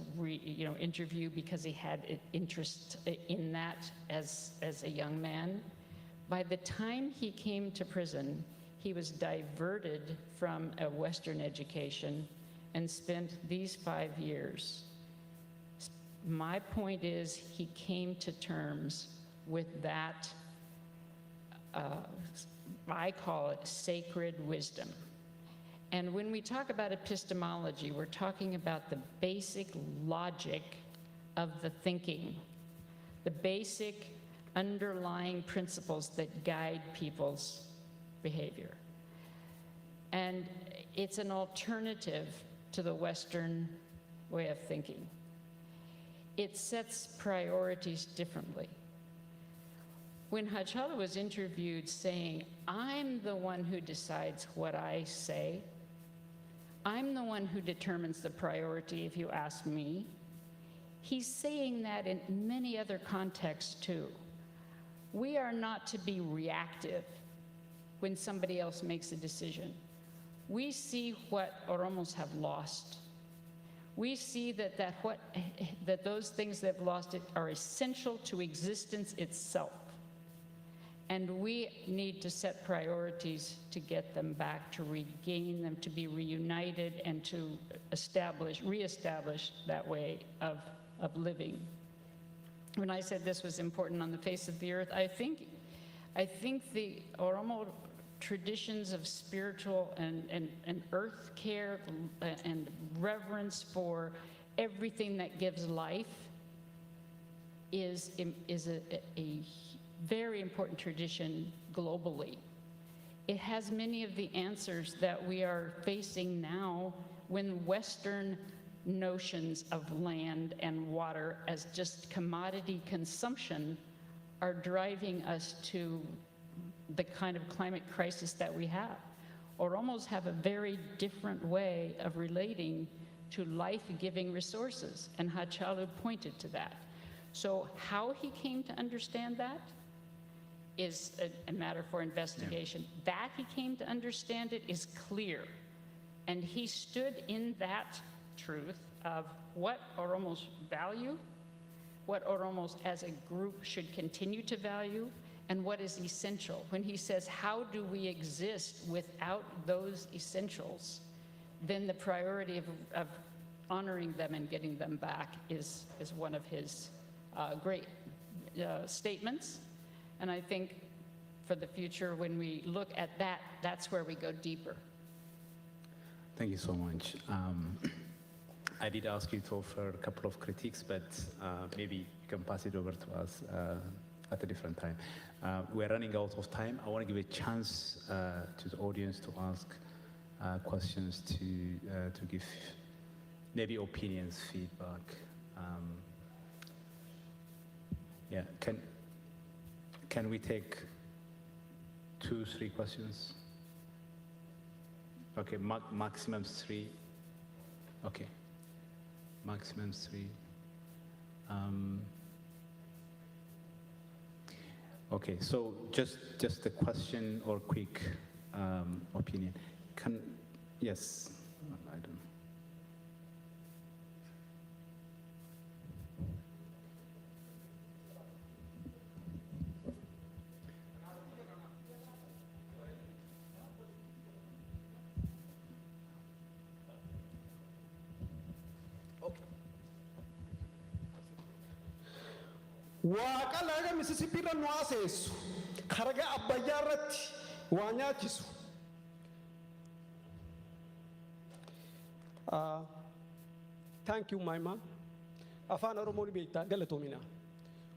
interview because he had an interest in that as a young man. By the time he came to prison, he was diverted from a Western education and spent these 5 years. My point is, he came to terms with that, I call it sacred wisdom. And when we talk about epistemology, we're talking about the basic logic of the thinking, the basic underlying principles that guide people's behavior. And it's an alternative to the Western way of thinking. It sets priorities differently. When Hachalu was interviewed saying, "I'm the one who decides what I say, I'm the one who determines the priority if you ask me," he's saying that in many other contexts too. We are not to be reactive when somebody else makes a decision. We see what Oromos have lost. We see that those things they've lost are essential to existence itself. And we need to set priorities to get them back, to regain them, to be reunited, and to reestablish that way of living. When I said this was important on the face of the earth, I think the Oromo traditions of spiritual and earth care and reverence for everything that gives life is a very important tradition globally. It has many of the answers that we are facing now when Western notions of land and water as just commodity consumption are driving us to the kind of climate crisis that we have. Oromos have a very different way of relating to life-giving resources, and Hachalu pointed to that. So how he came to understand that is a matter for investigation. Yeah. That he came to understand it is clear. And he stood in that truth of what Oromos value, what Oromos as a group should continue to value, and what is essential. When he says, how do we exist without those essentials, then the priority of honoring them and getting them back is one of his great statements. And I think for the future, when we look at that, that's where we go deeper. Thank you so much. I did ask you to offer a couple of critiques, but maybe you can pass it over to us at a different time. We're running out of time. I want to give a chance to the audience to ask questions, to give maybe opinions, feedback. Yeah, can we take 2-3 questions? Okay, maximum 3. Okay, maximum 3. Okay, so just a question or quick opinion. Yes, I don't know. Waaqa laga Mississippi irra nu haaseessu karaga abbayyaa irratti waa nyaachisu. Thank you, my man. Afaan Oromoo ni beektaa galatoomina.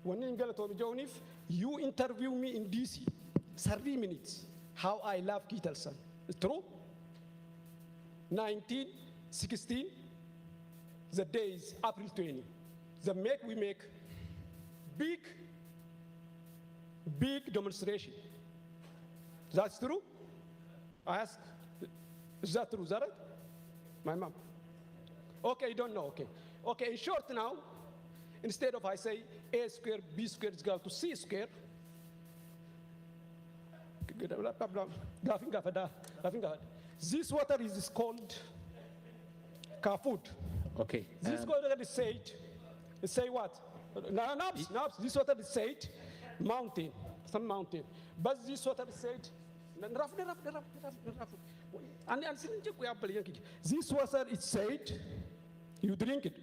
Wanni hin galatoomi jooniif you interview me in DC 30 minutes how I love Kittelson. It's true? 1916, the day is April 20. We make big demonstration. That's true? I ask, is that true? Is that right? My mom. Okay, you don't know, okay. Okay, in short now, instead of I say A square, B square is equal to C square, this water is called Kafut. Okay. This water is said, say what? Nabs, this water is said mountain, some mountain. But this water is said, this water is said, you drink it.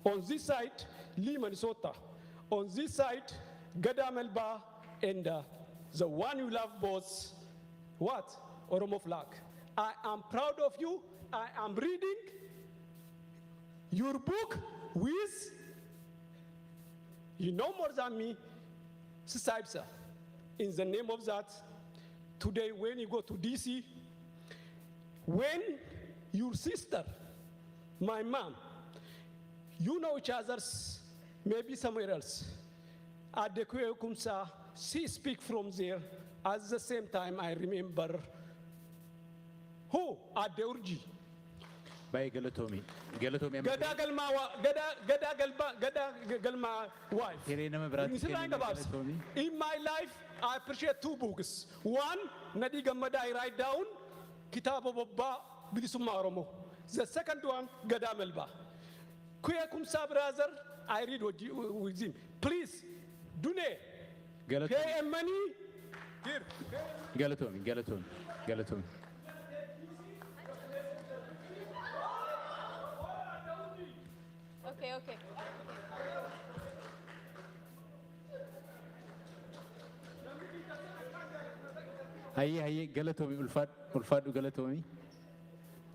On this side, Lee, Minnesota. On this side, Gada Melba, and the one you love was what? Oromo flag. I am proud of you. I am reading your book with, you know more than me, Sisaibsa. In the name of that, today when you go to DC, when your sister, my mom, you know each other's, maybe somewhere else. At the Kumsa, she speak from there. At the same time, I remember who at the Urji. By Galatomi. Galatomi. Gada Galma wife. In my life, I appreciate two books. One, Nadi Gamada, I write down, Kitab of Ba Bilisumaromo. The second one, Gada Melba. Kuya Kumsa brother, I read with him. Please, Dune, pay money. Here. Galatomi. Okay. Hayye Galatomi ulfaadhu Galatomi.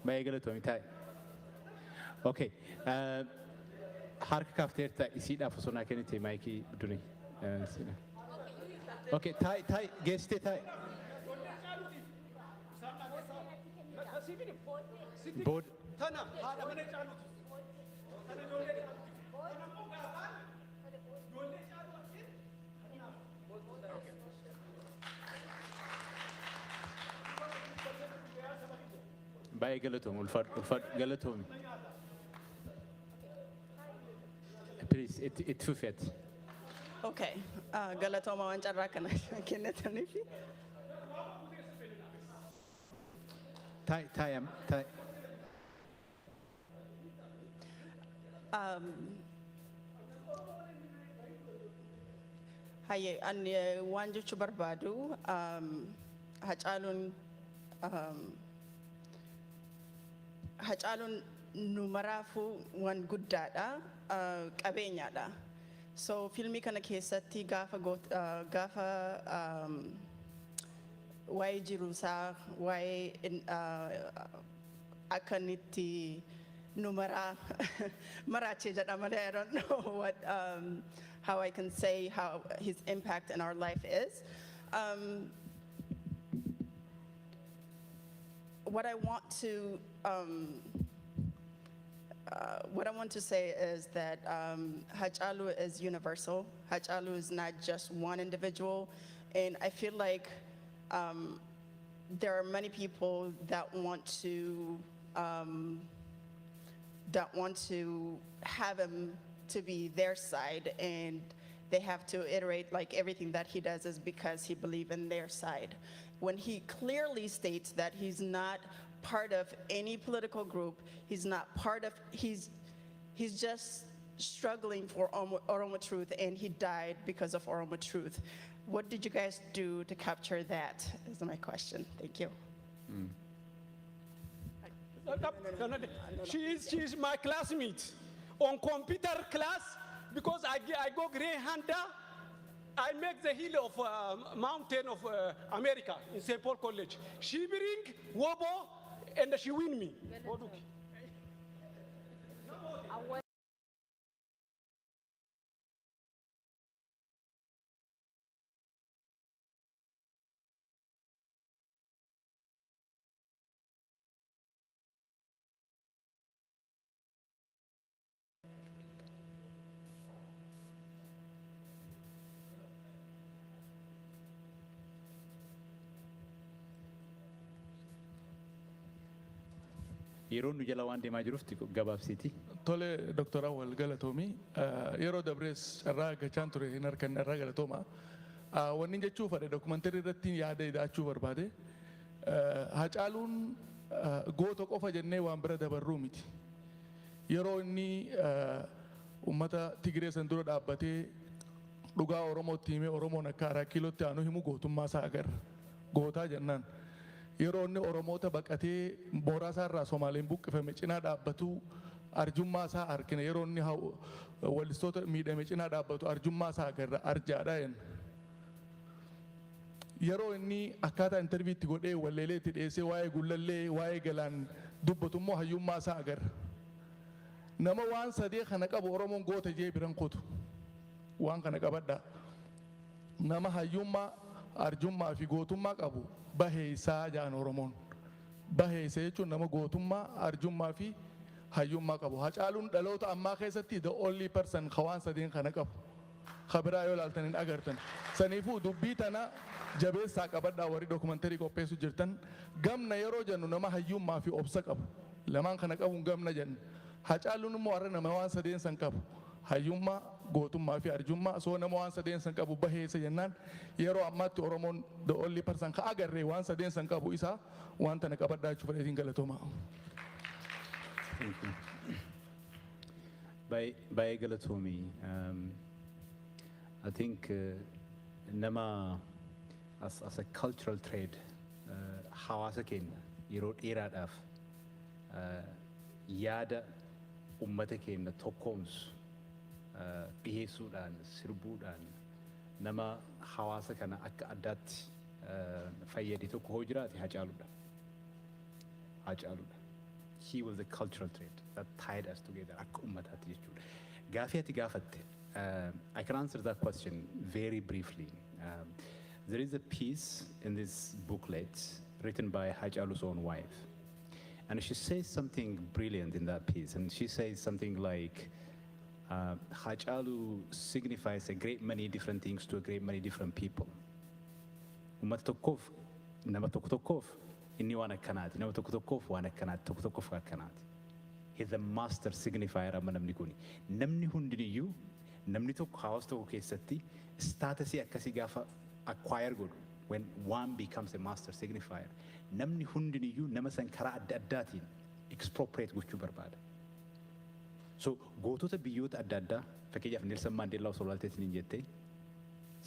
Baay'ee Galatomi taa'e. Okay. Harka kaafteerta isiidhaaf osoo naa kennite maayikii duni. Okay, taa'e geessitee taa'e. Booda. Tana, haadha mana caaluti. Baay'ee Galatomi ulfaadhu Galatomi. Please, itti fufeeti. Okay, galatooma waan carraa kana kennataniif. Taa'e. Hayyee ani waan jechuu barbaadu Hacaaluun nu maraafuu waan guddaadha, qabeenyaadha. So filmii kana keessatti gaafa waa'ee jiruusaa, waa'ee akka inni itti nu maraachee jedha malee I don't know how I can say how his impact in our life is. What I want to say is that Hachalu is universal. Hachalu is not just one individual, and I feel like there are many people that want to don't want to have him to be their side, and they have to iterate like everything that he does is because he believes in their side. When he clearly states that he's not part of any political group, he's not part of, he's just struggling for Oromo Truth, and he died because of Oromo Truth. What did you guys do to capture that? Is my question. Thank you. She is my classmate on computer class because I go Greyhander. I make the hill of mountain of America in St. Paul College. She bring Wobo and she win me. Yeroo nu jala waan deemaa jiruuf gabaabsiiti. Tole Dr. Awwal galatoomii yeroo dabrees irraa gachaan ture hin harkan irraa galatooma. Wanni jechuu fadhe dokumentarrii irratti yaada hidhaachuu barbaade. Hacaaluun goota qofa jennee waan bira dabarruu miti. Yeroo inni uummata Tigree san dura dhaabbatee dhugaa Oromootti himee Oromoon akka 4 kiilootti aanu himu gootummaa isaa agarra. Gootaa jennaan. Yeroo inni Oromoota baqatee mooraa isaa irraa Somaaliin buqqifame cinaa dhaabbatu arjummaa isaa argina. Yeroo inni wallistoota miidhame cinaa dhaabbatu arjummaa isaa agarra. Arjaadha jenna. Yeroo inni akkaataa interviitti godhee walleelee itti dhiyeessee waa'ee gullallee waa'ee galaan dubbatu immoo hayyummaa isaa agarra. Nama waan sadee kana qabu Oromoon goota jee biran kutu. Waan kana qabadhaa. Nama hayyummaa arjummaa fi gootummaa qabu baheessaa jaan Oromoon. Baheessa jechuun nama gootummaa arjummaa fi hayyummaa qabu. Hacaaluun dhaloota ammaa keessatti the only person waan sadeen kana qabu. Kabiraa yoo ilaaltan hin agartan. Saniifuu dubbii tana jabeessaa qabadhaa warri dokumentarrii qopheessu jirtan. Gamna yeroo jennu nama hayyummaa fi obsa qabu. Lamaan kana qabuun gamna jenna. Hacaaluun immoo warra nama waan sadeen san qabu. Hayyummaa, gootummaa fi arjummaa. Soo nama waan sadeen san qabu baheessa jennaan yeroo ammaatti Oromoon the only person ka agarree waan sadeen san qabu isaa waan tana qabadhaa jechuuf fedheetiin galatooma. Baay'ee galatoomii. I think nama as a cultural trade hawaasa keenya yeroo dheeraadhaaf yaada ummata keenya tokkoomsu dhiyeessuudhaan sirbuudhaan nama hawaasa kana akka addaatti fayyade tokko hoo jiraate Hacaaluudha. Hacaaluudha. He was the cultural thread that tied us together akka ummataatti jechuudha. Gaafii ati gaafatte, I can answer that question very briefly. There is a piece in this booklet written by Hacaalu's own wife. And she says something brilliant in that piece. And she says something like, Hacaalu signifies a great many different things to a great many different people. Uummata tokkoof, nama tokko tokkoof inni waan akkanaati. Nama tokko tokkoof waan akkanaati. Tokko tokkoof akkanaati. He's the master signifier amma namni kuni. Namni hundiniyyuu namni tokko hawaasa tokko keessatti staatusii akkasii gaafa acquire godhu when one becomes a master signifier. Namni hundiniyyuu nama san karaa adda addaatiin expropriate gochuu barbaada. So gootota biyyoota adda addaa fakkeenyaaf Nelson Mandela osoo ilaalteetiin hin jettee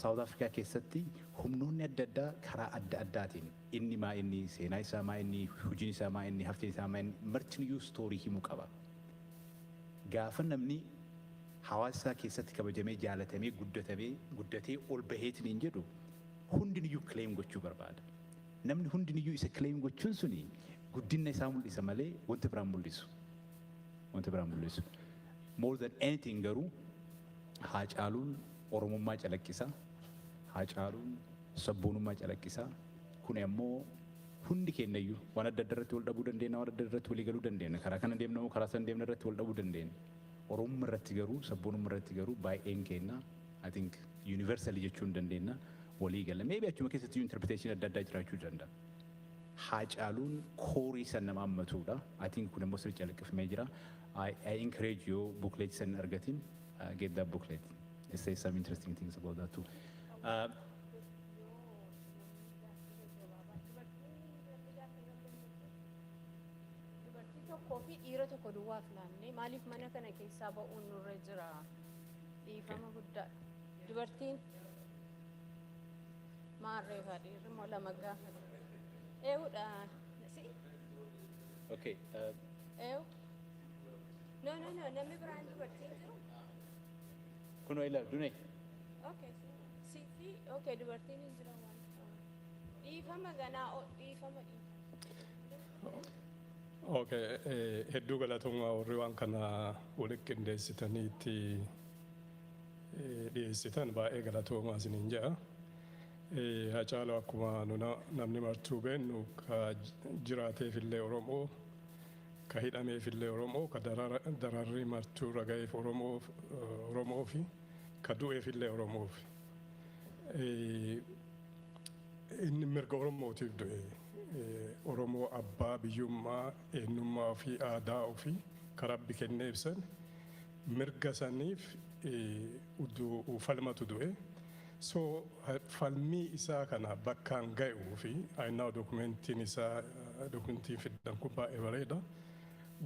South Africa keessatti humnoonni adda addaa karaa adda addaatiin inni maa inni seenaa isaa maa inni hojiin isaa maa inni hafteen isaa maa inni martiniyyuu stoorii himuu qaba. Gaafa namni hawaasa isaa keessatti kabajamee jaalatamee guddatee ol baheetiin hin jedhu hundiniyyuu claim gochuu barbaada. Namni hundiniyyuu isa claim gochuun suni guddina isaa mul'isa malee wanti biraan mul'isu. Wanti biraan mul'isu. More than anything garuu Hacaaluun Oromummaa calaqqisa. Hacaaluun sabboonummaa calaqqisa. Kun ammoo hundi keenyayyuu waan adda addaa irratti wal dhabuu dandeenya, waan adda addaa irratti walii galuu dandeenya. Karaa kana deemna moo karaa sana deemna irratti wal dhabuu dandeenya. Oromummaa irratti garuu sabboonummaa irratti garuu baay'een keenya I think universally jechuu hin dandeenya walii gala. Maybe achuma keessatti interpretation adda addaa jiraachuu danda'a. Hacaaluun koorii san nama hammatuudha. I think kun ammoo sirrii calaqqifamee jira. I encourage you booklet and argatin, get that booklet. It says some interesting things about that too. Dubartii tokkoo fi dhiira tokko duwwaaf laannee maaliif mana kana keessaa ba'uun nurra jira? Dhiifama guddaadha. Dubartiin maarree fi dhiirri immoo lama gaafata. Eewudha. Okay. Eewu. No, namni biraan dubartiin jiru. Kuno ila dunay. Okay, sifi. Okay, dubartiin hin jiran waan. Dhiifama ganaa dhiifama. Okay, hedduu galatoomaa warri waan kana walitti qindeessitaniitti dhiyeessitan baay'ee galatoomaa isiniin jedha. Hacaaluu akkuma namni martuu beennu ka jiraateefillee Oromoo, ka hidhameefillee Oromoo, ka dararri martuu raga'eef Oromoo fi ka du'eefillee Oromoo fi. Inni mirga Oromootiif du'e. Oromoo abbaa biyyummaa, eenyummaa fi aadaa ofii ka Rabbi kennee ibsan mirga saniif falmatu du'e. So falmii isaa kana bakkaan ga'uu fi ayinaa dokumentiin isaa dokumentiin fiddan kun baay'ee bareeda.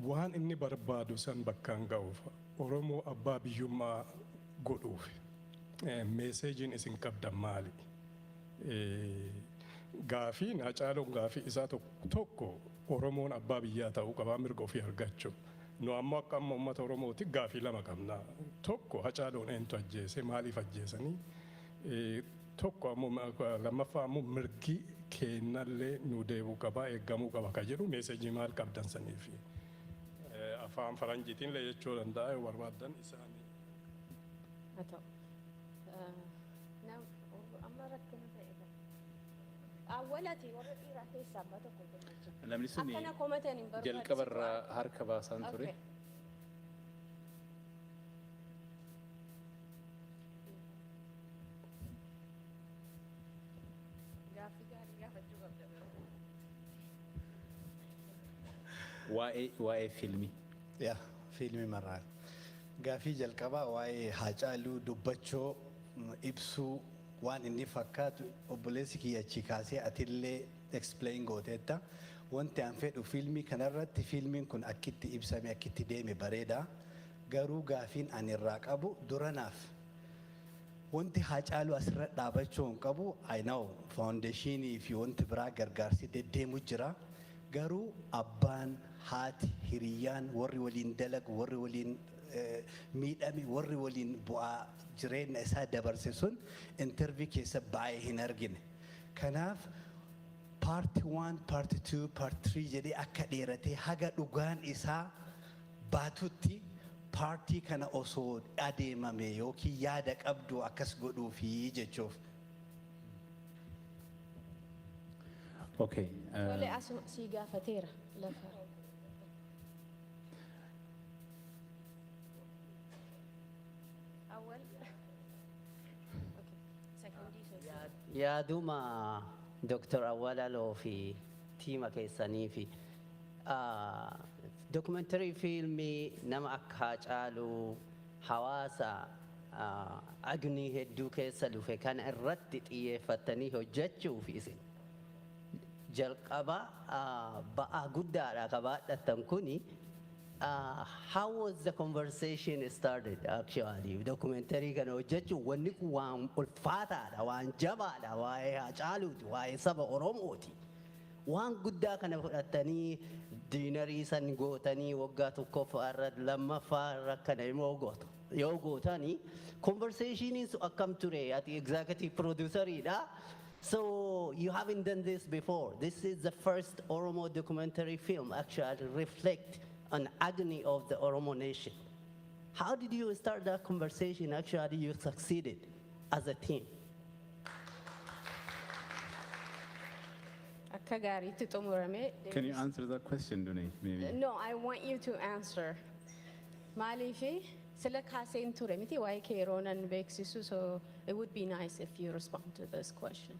Waan inni barbaadu san bakkaan ga'uuf Oromoo abbaa biyyummaa godhuuf meeseejiin isin qabdan maali? Gaafii Hacaaluun gaafii isaa tokko Oromoon abbaa biyyaa ta'uu qabaa mirga ofii argachuu. Nu ammoo akka amma uummata Oromooti gaafii lama qabna. Tokko Hacaaluun eenyutu ajjeese maaliif ajjeesanii? Tokko ammoo lammaffaa ammoo mirgi kennallee nu deebuu qaba eeggamuu qaba ka jedhu meeseejii maal qabdan saniif afaan faranjiitiin illee jechuu danda'a yoo barbaadan isaanii. Haa ta'u. Amma rakkina ta'e. Awwalati warra dhiiraa keessaa abbaa tokko kennacha. Namni sun Akkana komatan hin barbaachisu. jalqabarraa harka baasan ture. Okay. Gaaffii gaarii gaafachuu qabda. Waa'ee fiilmii. Yaa fiilmii marraan. Gaaffii jalqabaa waa'ee Hacaaluu dubbachuu ibsuu waan inni fakkaatu obboleessi kiyyachi kaasee atillee explain gooteetta. Wanti an fedhu fiilmii kanarratti fiilmiin kun akkitti ibsame akkitti deeme bareeda. Garuu gaafiin ani irraa qabu duranaaf. Wanti Hacaaluu asirra dhaabachuu hin qabu I know foundationii fi wanti biraa gargaarsi deddeemu jira. Garuu abbaan haati hiriyyaan warri waliin dalagu warri waliin miidhame warri waliin bu'aa jireenya isaa dabarse sun interview keessa baay'ee hin argine. Kanaaf part 1, part 2, part 3 jedhee akka dheeratee haga dhugaan isaa baatutti paartii kana osoo adeemame yookiin yaada qabdu akkas godhuufi jechuuf. Okay. Tole asuma sii gaafateera lafa. Awwal. Okay. Secondii. Yaaduma Dr. Awwalaloo fi tiima keessanii fi documentary filmii nama akka Hacaaluu hawaasa agnii hedduu keessa dhufe kana irratti xiyyeeffatanii hojjechuuf isin jalqaba ba'aa guddaadha qabaadhatan kuni. How was the conversation started actually? Documentary kana hojjechuun wanni kun waan ulfaataadha, waan jabaadha, waa'ee Hacaaluuti, waa'ee saba Oromooti. Waan guddaa kana fudhatanii diinarii san gootanii waggaa tokkoffaa irra lammaffaa irra kana immoo gootu. Yoo gootanii conversationiin sun akkam ture ati executive produceridha. So you haven't done this before. This is the first Oromo documentary film actually reflect an agony of the Oromo nation. How did you start that conversation? Actually, you succeeded as a team. Akka gaariitti xumurame. Can you answer that question, Dunay? Maybe. No, I want you to answer. Maaliifi sila kaaseen ture miti waa'ee keeroonan beeksisu, so it would be nice if you respond to this question.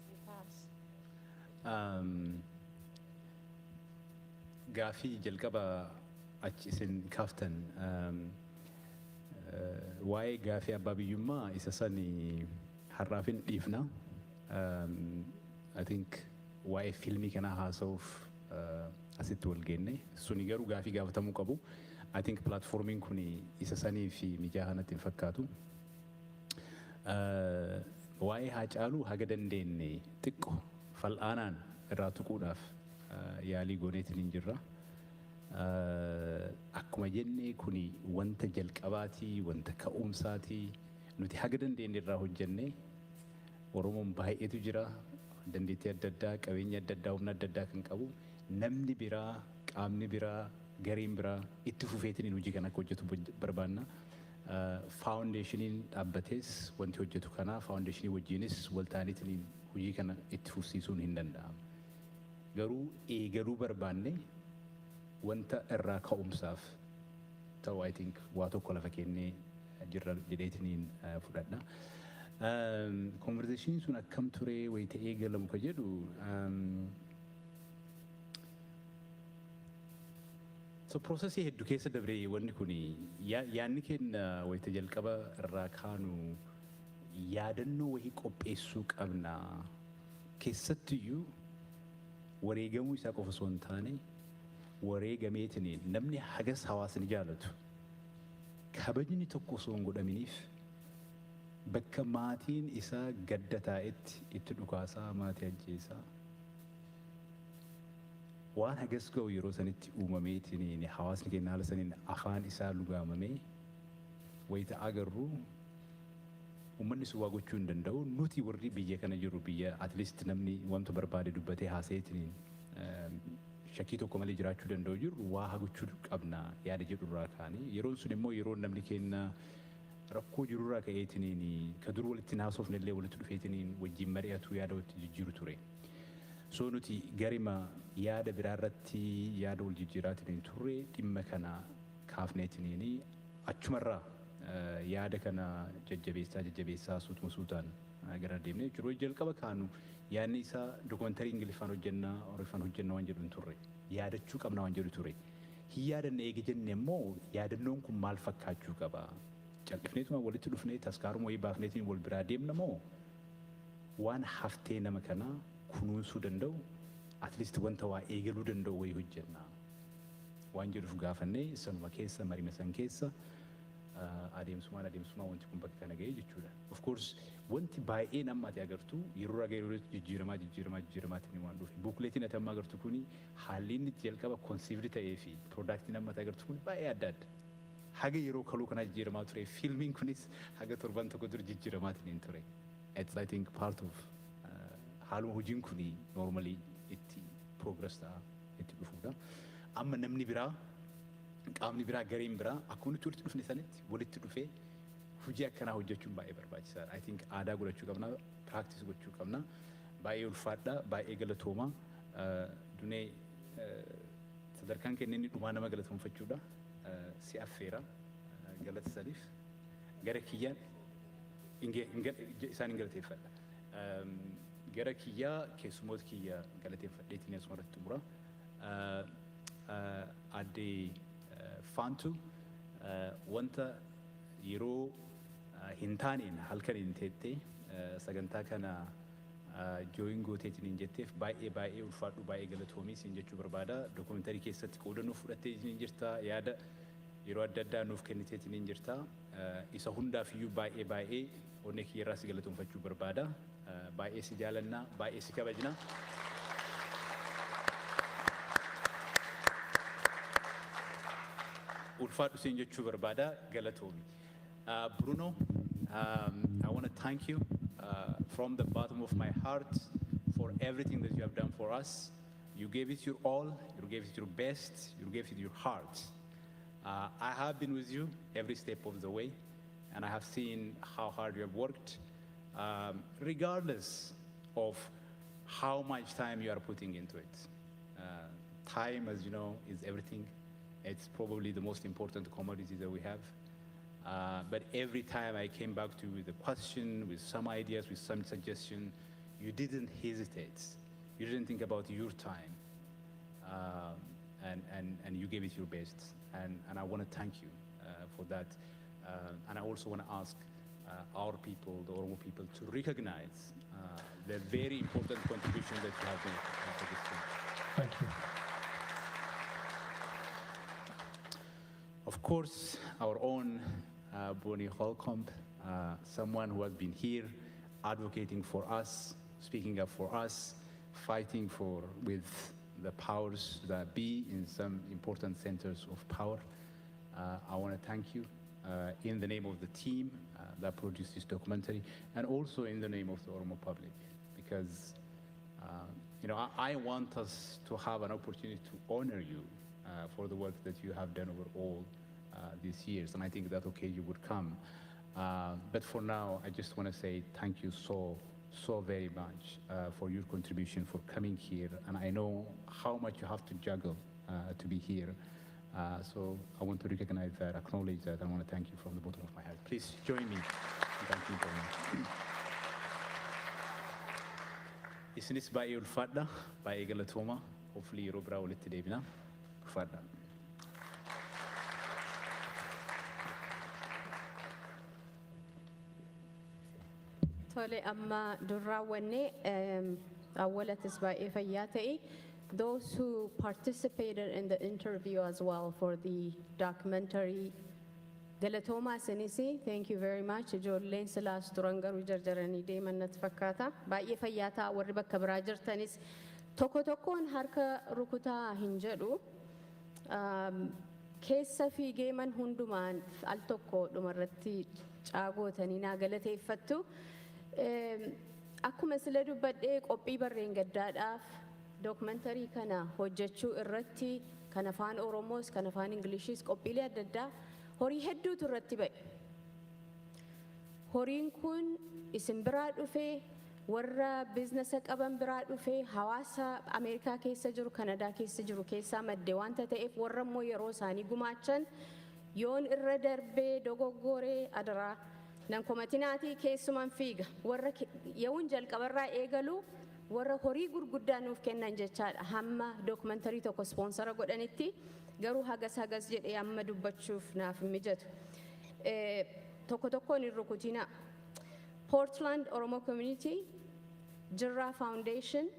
You pass. gaafii jalqaba achi isin kaaftan waa'ee gaafii abbaa biyyummaa isa sani har'aafin dhiifna. I think waa'ee fiilmii kanaa haasa'uuf asitti wal geenne suni garuu gaafii gaafatamuu qabu. I think platformiin kun isa sanii fi mijaa kanatti hin fakkaatu. Waa'ee Haacaaluu haga dandeenye xiqqoo fal'aanaan irraa tuquudhaaf yaalii gooneetiin hin jirra. Akkuma jenne kuni wanta jalqabaatii, wanta ka'umsaatii nuti haga dandeenye irraa hojjenne Oromoon baay'eetu jira. Dandeettii adda addaa, qabeenya adda addaa, humna adda addaa kan qabu. Namni biraa, qaamni biraa, gareen biraa itti fufeetiin hojii kana akka hojjetu barbaanna. Faawundeeshiniin dhaabbatees wanti hojjetu kana faawundeeshinii wajjinis waltaaniitiin hojii kana itti fufsiisuun hin danda'amu. Garuu eegaluu barbaanne wanta irraa ka'umsaaf ta'u I think waa tokko lafa kennee jirra jedheetiin fudhadha. Konverzeeshiniin sun akkam ture wayita eegalamu ka jedhu so prosesii hedduu keessa dabree wanni kun yaadni keenya wayita jalqaba irraa kaanu yaadannoo wahii qopheessuu qabna. Keessattiyyuu wareegamuu isaa qofa osoo hin taane wareegameetiin namni hagas hawaasni jaalatu kabajni tokko osoo hin godhaminiif bakka maatiin isaa gadda taa'etti itti dhukaasaa maatii ajjeesaa waan hagas ga'u yeroo sanitti uumameetiin hawaasni keenya haala saniin afaan isaa lugaamamee wayita agarru uummanni sun waa gochuu hin danda'u. Nuti warri biyya kana jiru biyya at least namni wanta barbaade dubbatee haasayeetiin shakkii tokko malee jiraachuu danda'u jiru waa gochuu qabna yaada jedhu irraa kaanii yeroon sun immoo yeroo namni keenya rakkoo jirurraa ka'eetiin ka dur walitti haasofne illee walitti dhufeetiin wajjin mari'atu yaada walitti jijjiiru ture. So nuti garima yaada biraa irratti yaada wal jijjiiraatiin turre dhimma kana kaafneetiin achumarraa yaada kana jajjabeessaa suutuma suutaan gara deemnee jiru. Jalqaba kaanu yaadni isaa dookumantarii Ingiliffaan hojjennaa Oromoffaan hojjennaa waan jedhu hin turre yaadachuu qabna waan jedhu ture. Hin yaadanne eega jenne immoo yaadannoon kun maal fakkaachuu qaba? Calqifneetuma walitti dhufnee taskaaruma wayii baafneetiin wal biraa deemna moo waan haftee nama kanaa kunuunsuu danda'u at least wanta waa eegaluu danda'u wayii hojjenna waan jedhuuf gaafannee sanuma keessa marima san keessa adeemsumaan wanti kun bakka kana ga'ee jechuudha. Of course wanti baay'een amma ati agartu yeroo ragaa yeroo jijjiiramaatiin waan dhufe buukuleetiin ati amma agartu kuni haalli inni itti jalqaba konsiivdi ta'ee fi piroodaaktiin amma ati agartu kun baay'ee adda adda. Haga yeroo kaluu kana jijjiiramaa ture fiilmiin kunis haga torban tokko dur jijjiiramaatiin ture. It's I think part of haaluma hojiin kuni normally itti progress ta'a itti dhufuudha. Amma namni biraa qaamni biraa gareen biraa akkuma nuti walitti dhufne sanitti walitti dhufee hojii akkanaa hojjechuun baay'ee barbaachisaadha. I think aadaa godhachuu qabna, practice gochuu qabna. Baay'ee ulfaadha, baay'ee galatooma. Dunee sadarkaan kenneen dhumaa nama galatoonfachuudha. Si affeera galata saniif gara kiyyaan isaan hin galateeffadha. Gara kiyyaa keessumoota kiyya galateeffadheetiin asuma irratti xumura. Addee Faantu wanta yeroo hin taaneen halkaniin teettee sagantaa kana jooyin gooteetiin hin jetteef baay'ee ulfaadhu baay'ee galatoomi siin jechuu barbaada. Dookumentarii keessatti qoodannoo fudhattee hin jirta yaada yeroo adda addaa nuuf kenniteetiin hin jirta. Isa hundaafiyyuu baay'ee onnee kiyyarraa si galatoonfachuu barbaada. Baay'ee si jaalannaa, baay'ee si kabajna. Ulfaadhu siin jechuu barbaada galatoomi. Bruno, I want to thank you from the bottom of my heart for everything that you have done for us. You gave it your all, you gave it your best, you gave it your heart. I have been with you every step of the way, and I have seen how hard you have worked, regardless of how much time you are putting into it. Time, as you know, is everything. It's probably the most important commodity that we have. But every time I came back to you with a question, with some ideas, with some suggestion, you didn't hesitate. You didn't think about your time. and you gave it your best. And I want to thank you for that. And I also want to ask our people, the Oromo people, to recognize the very important contribution that you have made to this team. Thank you. Of course, our own Bonnie Holcomb, someone who has been here advocating for us, speaking up for us, fighting with the powers that be in some important centers of power. I want to thank you in the name of the team that produced this documentary, and also in the name of the Oromo public, because I want us to have an opportunity to honor you for the work that you have done over all these years, and I think that you would come. But for now, I just want to say thank you so very much for your contribution, for coming here, and I know how much you have to juggle to be here. So I want to recognize that, acknowledge that, and I want to thank you from the bottom of my heart. Please join me in thanking you. Isinis baay'ee ulfaadha, baay'ee galatooma. Hopefully yeroo biraa walitti deebina. Ulfaadha. Tole amma durraawwanne awwalatis baay'ee fayyaa ta'e. Those who participated in the interview as well for the documentary, Galatoma Senisi, thank you very much. Ijoolleen silaas turan garuu jarjaranii deeman natti fakkaata. Baay'ee fayyaa ta'a warri bakka biraa jirtanis tokko tokkoon harka rukutaa hin jedhu. Keessa fiigeeman hundumaan al tokko dhumarratti caagootanii naa galateeffattu. Akkuma sila dubbadhee qophii barreen gaddaadhaaf dokumentarii kana hojjechuu irratti kan afaan Oromoos kan afaan Ingilishis qophiilee adda addaa horii hedduutu irratti ba'e. Horiin kun isin biraa dhufee warra biizinasa qaban biraa dhufee hawaasa Ameerikaa keessa jiru Kanadaa keessa jiru keessaa madde wanta ta'eef warra immoo yeroo isaanii gumaachan yoon irra darbee dogoggoree adaraa nan komatinaatii keessuman fiiga warra yeewun jalqabarraa eegalu warra horii gurguddaa nuuf kennan jechaadha hamma dokumentarii tokko spoonsara godhanitti garuu hagas jedhee amma dubbachuuf naaf mijatu. Tokko tokkoon hin rukutina. Portland Oromo Community, Jirra Foundation,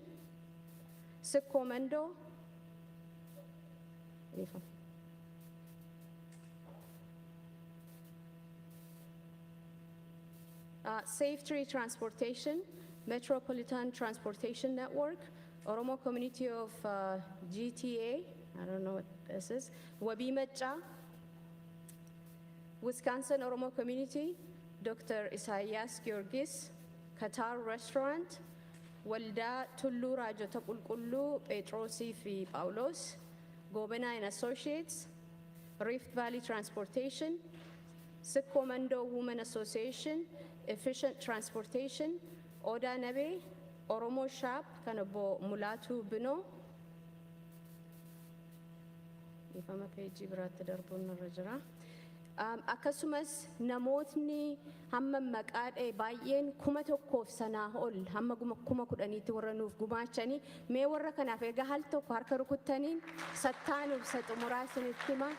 Sikkomendo, Safe Tree Transportation, Metropolitan Transportation Network, Oromo Community of GTA, I don't know what this is, Wabi Mecha, Wisconsin Oromo Community, Dr. Isaias Georgis, Qatar Restaurant, Walda Tullu Rajota Qulqullu, Petrosi fi Paulos, Gobena and Associates, Rift Valley Transportation, Sikkomendo Women Association, Efficient Transportation, Oda Nabe, Oromo Shop, Kanabo Mulatu Bino. Ifama page biraatte darbuun irra jira. Akkasumas namootni hamma maqaadhee baay'een 1,000 sanaa ol hamma 10,000 warra nuuf gumaachanii mee warra kanaaf egaa hal tokko harka rukuttaniin sattaanuuf saxumuraa isinitti hima.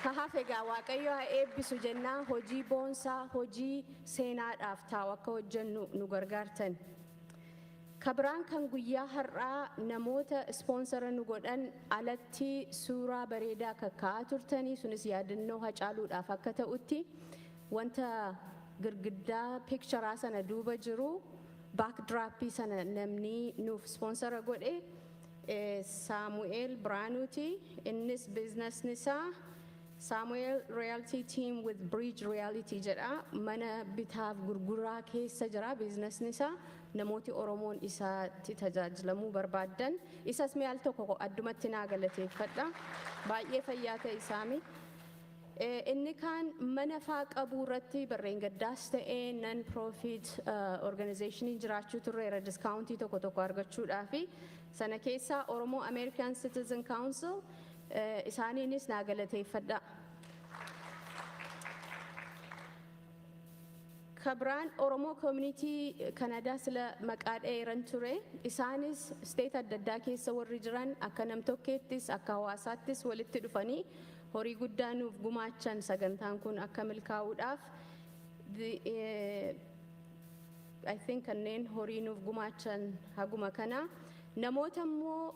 Kahaaf egaa Waaqayyo haa eebbisu jennaa hojii boonsaa hojii seenaadhaaf taa'u akka hojjennu nu gargaartan. Kabiraan kan guyyaa har'aa namoota ispoonsara nu godhan alatti suuraa bareedaa kakka'aa turtanii sunis yaadannoo hacaaluudhaaf akka ta'utti wanta girgiddaa piikcharaa sana duuba jiru baakdiraappii sana namni nuuf ispoonsara godhe Saamu'eel Biraanuuti innis biizinasni isaa Samuel Realty Team with Bridge Reality jedha mana bitaaf gurguraa keessa jira biizinasni isaa namooti Oromoon isaatti tajaajilamuu barbaadan isas mee al tokko addumatti naa galateeffadha baay'ee fayyaa ta'e isaami. Inni kaan mana faa qabuu irratti barreen gaddaas ta'ee non profit organizationii jiraachuu turreera discountii tokko argachuudhaafi sana keessaa Oromo American Citizen Council isaaniinis naa galateeffadha. kabiraan Oromoo community Kanadaa sila maqaa dheeran ture. Isaanis state adda addaa keessa warri jiran akka nam-tokkeettis akka hawaasaattis walitti dhufanii horii guddaa nuuf gumaachan sagantaan kun akka milkaa'uudhaaf. I think kanneen horii nuuf gumaachan haguma kana. Namoota immoo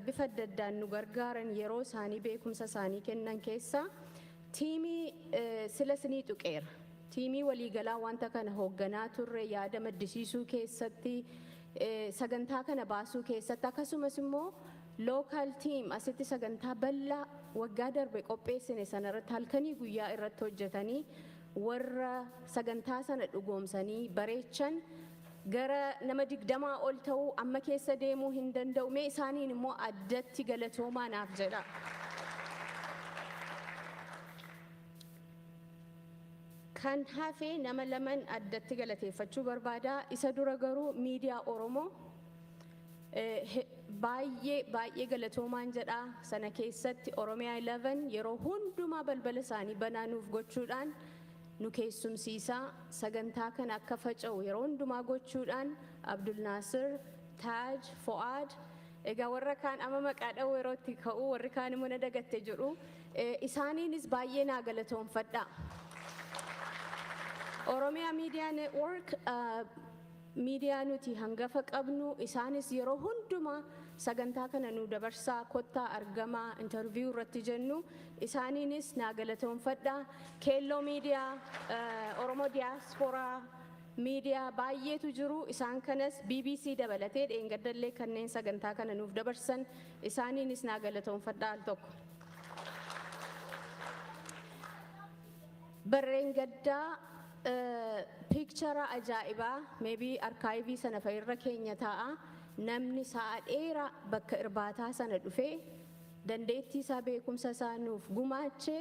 bifa adda addaan nu gargaaran yeroo isaanii beekumsa isaanii kennan keessa tiimii sila sinii tuqeera. Tiimii waliigalaa wanta kana hoogganaa turre yaada maddisiisuu keessatti sagantaa kana baasuu keessatti akkasumas immoo local team asitti sagantaa bal'aa waggaa darbe qopheessine sanarratti halkanii guyyaa irratti hojjetanii warra sagantaa sana dhugoomsanii bareechan gara nama 20 ol ta'uu amma keessa deemuu hin danda'u mee isaaniin immoo addatti galatoomaa naaf jedha. Kan hafe nama laman addatti galateeffachuu barbaada. Isa dura garuu miidiyaa Oromoo baay'ee galatoomaan jedha. Sana keessatti Oromiyaa 11 yeroo hundumaa balbala isaanii banaa nuuf gochuudhaan nu keessumsiisaa sagantaa kana akka faca'u yeroo hundumaa gochuudhaan Abdul Nasir, Taaj, Fo'aad egaa warra kaan amma maqaa dha'uu yeroo itti ka'u warri kaan immoo na dagatte jedhu isaaniinis baay'ee naa galatoonfadha. Oromiyaa Media Network miidiyaa nuti hangafa qabnu isaanis yeroo hundumaa sagantaa kana nu dabarsaa kottaa argamaa interview irratti jennu isaaniinis naa galatoonfadha. Keelloo miidiyaa Oromoo Diasporaa miidiyaa baay'eetu jiru isaan kanas BBC dabalatee dheengaddallee kanneen sagantaa kana nuuf dabarsan isaaniinis naa galatoonfadha al tokko. Barreen gaddaa picture ajaa'ibaa maybe arkaayivii sana fa'irra keenya taa'a. Namni sa'a dheeraa bakka irbaataa sana dhufee dandeettii isaa beekumsa isaa nuuf gumaache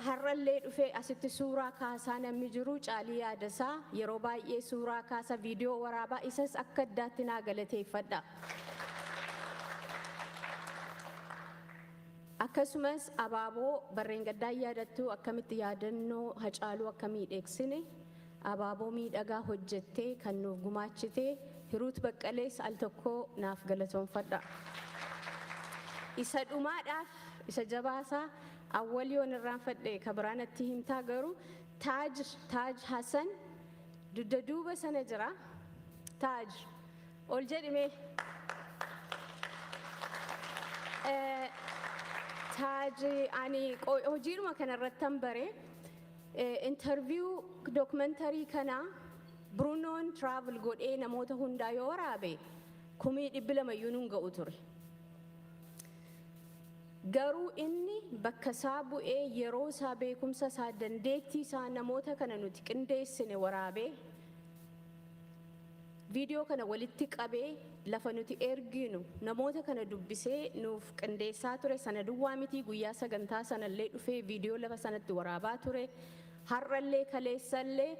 har'allee dhufee asitti suuraa kaasaa namni jiru Caalii Yaadasaa yeroo baay'ee suuraa kaasa viidiyoo waraabaa isas akka addaatti naa galateeffadha. Akkasumas abaaboo barreen gaddaa yaadattu akkamitti yaadannoo Hacaaluu akka miidheeksine abaaboo miidhagaa hojjettee kan nuuf gumaachite Hiruut Baqqalees al tokko naaf galatoonfadha. Isa dhumaadhaaf isa jabaasaa awwaliyoon irraanfadhe kabiraanatti himtaa garuu Taaj Hassan dudda duuba sana jira. Taaj ol jedhime. Taaj ani hojiidhuma kanarrattan bare interview dokumentarii kanaa Brunoon travel godhee namoota hundaa yoo waraabe 200,000 nuun ga'u ture. Garuu inni bakka isaa bu'ee yeroo isaa beekumsa isaa dandeettii isaa namoota kana nuti qindeessine waraabee viidiyoo kana walitti qabee lafa nuti erginu namoota kana dubbisee nuuf qindeessaa ture. Sana duwwaa miti guyyaa sagantaa sanallee dhufee viidiyoo lafa sanatti waraabaa ture. Har'allee kaleessallee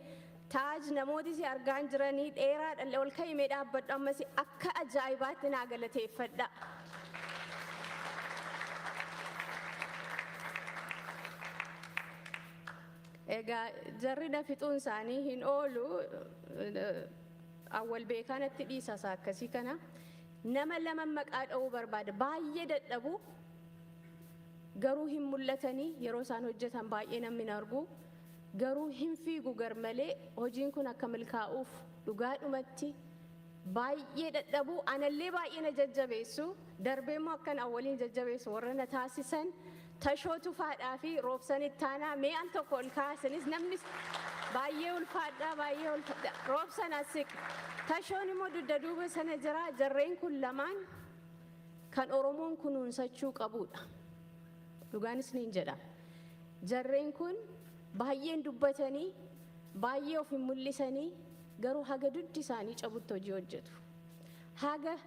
Taaj namooti si argaan jiranii dheeraadhaan ol ka'imee dhaabbadhu ammas akka ajaa'ibaatti naa galateeffadha. Egaa jarri na fixuun isaanii hin oolu awwal beekaanatti dhiisasa akkasii kana nama lama maqaa dha'uu barbaada baay'ee dadhabu garuu hin mul'atanii yeroo isaan hojjetan baay'ee namni hin argu. Garuu hin fiigu garmalee hojiin kun akka milkaa'uuf dhugaadhumatti baay'ee dadhabu anallee baay'ee na jajjabeessu darbee immoo akkan awwaliin jajjabeessu warra na taasisan Tashoo Tufaadhaa fi Roobsan Ittaanaa mee al tokko ol kaasinis namni baay'ee ulfaadhaa baay'ee ulfaadha. Roobsan asiq Tashoon immoo dudda duuba sana jira. Jarreen kun lamaan kan Oromoon kunuunsachuu qabudha. Dhugaanis niin jedha. Jarreen kun baay'een dubbatanii baay'ee of hin mul'isanii garuu haga duddi isaanii cabutti hojii hojjetu. Haga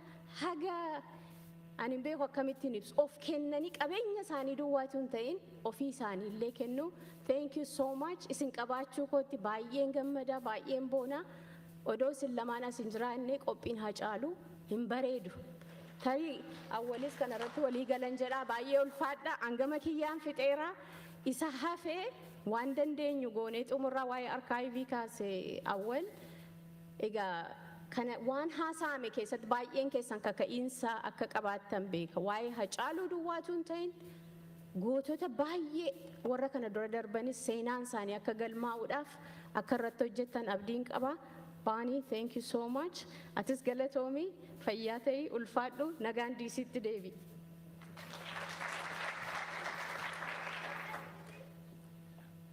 ani beeku akkamittiin ibsu of kennanii qabeenya isaanii duwwaatu hin ta'in ofii isaanii illee kennu. Thank you so much. Isin qabaachuu kootti baay'een gammada baay'een boona. Odoo isin lamaan as hin jiraanne qophiin Hacaaluu hin bareedu. Tarii awwalis kanarratti walii galan jedhaa baay'ee ulfaadha. Hangama kiyyaan fixeera. Isa hafee waan dandeenyu goonee xumurraa waa'ee arkaayivii kaasee awwal egaa kana waan haasa'ame keessatti baay'een keessan kaka'iinsa akka qabaattan beeka waa'ee Hacaaluu duwwaatu hin ta'in gootota baay'ee warra kana dura darbanis seenaan isaanii akka galmaa'uudhaaf akka irratti hojjettan abdiin qaba. Baanii, thank you so much. Atis galatoomii fayyaa ta'ii ulfaadhu nagaan diisitti deebi.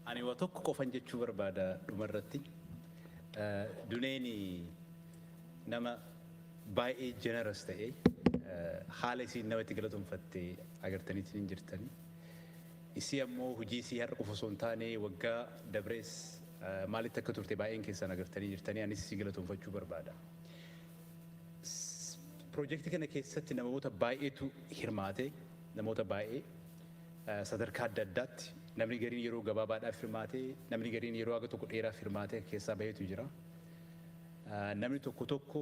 Ani waa tokko qofan jechuu barbaada dhumarratti. Duneen nama baay'ee generous ta'e haala isiin namatti galatoomfattee agartaniitiin hin jirtani. Isii ammoo hojii isii har'a qofa osoo hin taane waggaa dabrees maalitti akka turte baay'een keessan agartanii jirtanii anis isii galatoomfachuu barbaada. Piroojeektii kana keessatti namoota baay'eetu hirmaate, namoota baay'ee sadarkaa adda addaatti namni gariin yeroo gabaabaadhaaf hirmaate, namni gariin yeroo aga tokko dheeraaf hirmaate keessaa baheetu jira. Namni tokko tokko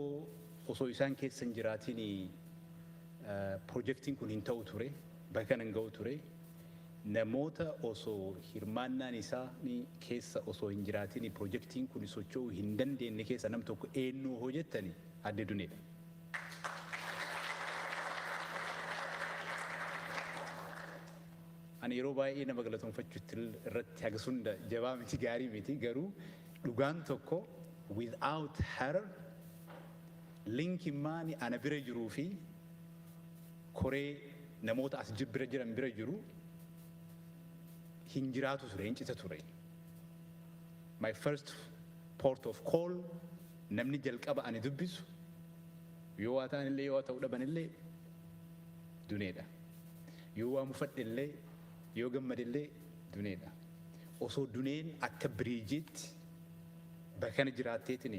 osoo isaan keessa hin jiraatiin piroojeektiin kun hin ta'u ture, bakka kana hin ga'u ture. Namoota osoo hirmaannaan isaa keessa osoo hin jiraatiin piroojeektiin kun socho'uu hin dandeenye keessa nam tokko eenyu hojjettani Aadde Duneedha. Ani yeroo baay'ee nama galatoomfachuutti irratti haga sunda jabaa miti gaarii miti garuu dhugaan tokko without her linki maani ana bira jiruu fi koree namoota as bira jiran bira jiru hin jiraatu ture, hin cita ture. My first port of call namni jalqaba ani dubbisu yoo waa ta'anillee yoo waa ta'uu dhabanillee Duneedha. Yoo waa mufadhillee yoo gammadillee Duneedha. Osoo Duneen akka biriijiitti bakka kana jiraatteetiin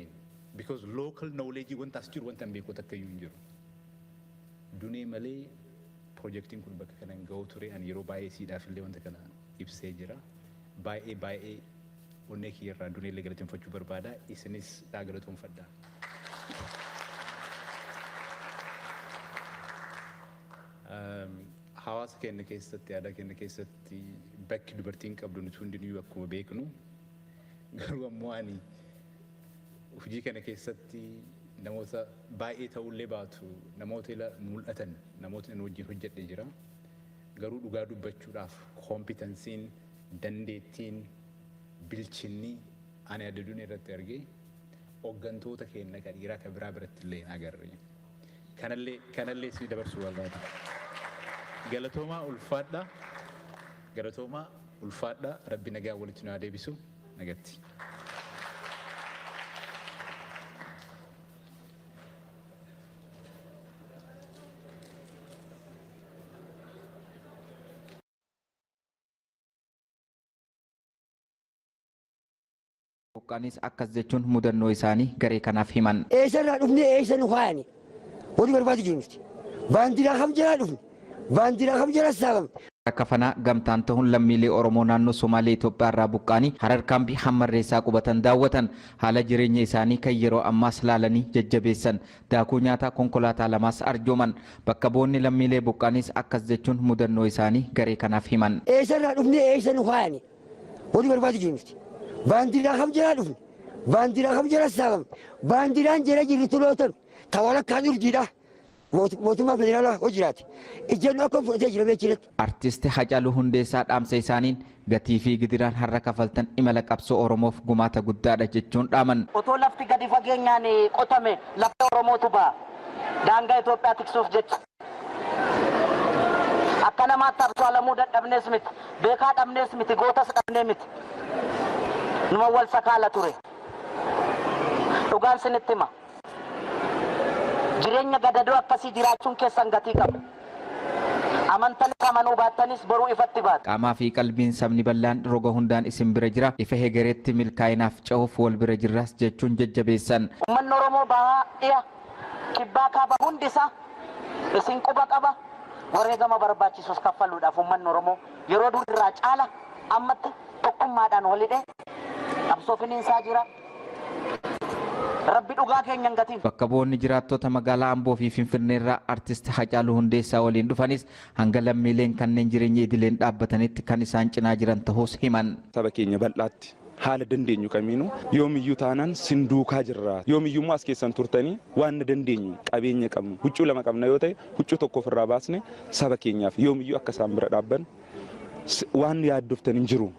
because local knowledge wanta as jiru wanta hin beeku takka iyyuu hin jiru. Dunee malee piroojeektiin kun bakka kana hin ga'u ture ani yeroo baay'ee siidhaaf illee wanta kana ibsee jira. Baay'ee onnee kiyya irraa Duneellee galateeffachuu barbaada. Isinis daa galatoomfadhaa. Hawaasa keenya keessatti aadaa keenya keessatti bakki dubartiin qabdu nuti hundinuu akkuma beeknu garuu ammoo ani hojii kana keessatti namoota baay'ee ta'ullee baatu namoota ila mul'atan namoota inni wajjin hojjedhe jira. Garuu dhugaa dubbachuudhaaf kompitansiin dandeettiin bilchinni ani Aadde Dunee irratti argee hooggantoota keenya kan dhiiraa kan biraa biratti illee agarre. Kanallee si dabarsuu barbaada. Galatoomaa ulfaadhaa rabbi nagaa walitti nu deebisu nagatti. Buqqaanis akkas jechuun mudannoo isaanii garee kanaaf himan. Eessarraa dhufnee eessa nu faayani? Walii barbaadu jirti. Baandiraa kam jalaa dhufne? Baandiraa kam jalaa saabamne? Akka fanaa gamtaan ta'uun lammiilee Oromoo naannoo Somaalee Itoophiyaa irraa buqqaanii Harar kaambii Hammarreessaa qubatan daawwatan haala jireenya isaanii kan yeroo ammaas laalanii jajjabeessan daakuu nyaataa konkolaataa lamaas arjooman bakka boonni lammiilee buqqaanis akkas jechuun mudannoo isaanii garee kanaaf himan. Eessarraa dhufnee eessa nu faayani? Walii barbaadu jirti. Baandiraa kam jalaa dhufne? Baandiraa kam jalaa saabamne? Baandiraan jala jirri tulootan tawalakkaan urjiidha. Mootummaa federaalaa hojiraati. Ijjannu akka fudhatee jira beeksisatti. Artisti Hacaaluu Hundeessaa dhaamsa isaaniin gatii fi gidiraan har'a kafaltan imala qabsoo Oromoof gumaata guddaadha jechuun dhaaman. Otoo lafti gadi fageenyaan qotame lafa Oromootu ba'a. Daangaa Itoophiyaa tiksuuf jecha. Akka namaatti absaalamuu dadhabnees miti. Beekaa dhabnees miti. Gootas dhabnee miti. Numa wal sakaala ture. Dhugaan sinitti hima. Jireenya gadadoo akkasii jiraachuun keessan gatii qaba. Amantanii amanuu baattanis boruu ifatti baatu. Qaamaa fi qalbiin sabni bal'aan roga hundaan isin bira jira. Ifa hegereetti milkaa'inaaf ce'uuf wal bira jirras jechuun jajjabeessan. Uummanni Oromoo bahaa dhiya kibbaa kaaba hundisaa isin quba qaba. Wareegama barbaachisus kaffaluudhaaf uummanni Oromoo yeroo durirraa caala ammatti tokkummaadhaan walidhee qabsoo finiinsaa jira. Rabbi dhugaa keenya hin gatiin. Bakka bu'oonni jiraattota magaalaa Amboo fi Finfinnee irraa artist Hacaaluu Hundeessaa waliin dhufanis hanga lammiileen kanneen jireenya idileen dhaabbatanitti kan isaan cinaa jiran ta'us himan. Saba keenya bal'aatti haala dandeenyu kamiinuu yoomiyyuu taanaan sinduukaa jirra. Yoomiyyuu as keessan turtanii waan dandeenyu qabeenya qabnu huccuu lama qabna yoo ta'e huccuu tokko ofirraa baasne saba keenyaaf yoomiyyuu akka isaan bira dhaabban waan yaaddoftan hin jiru.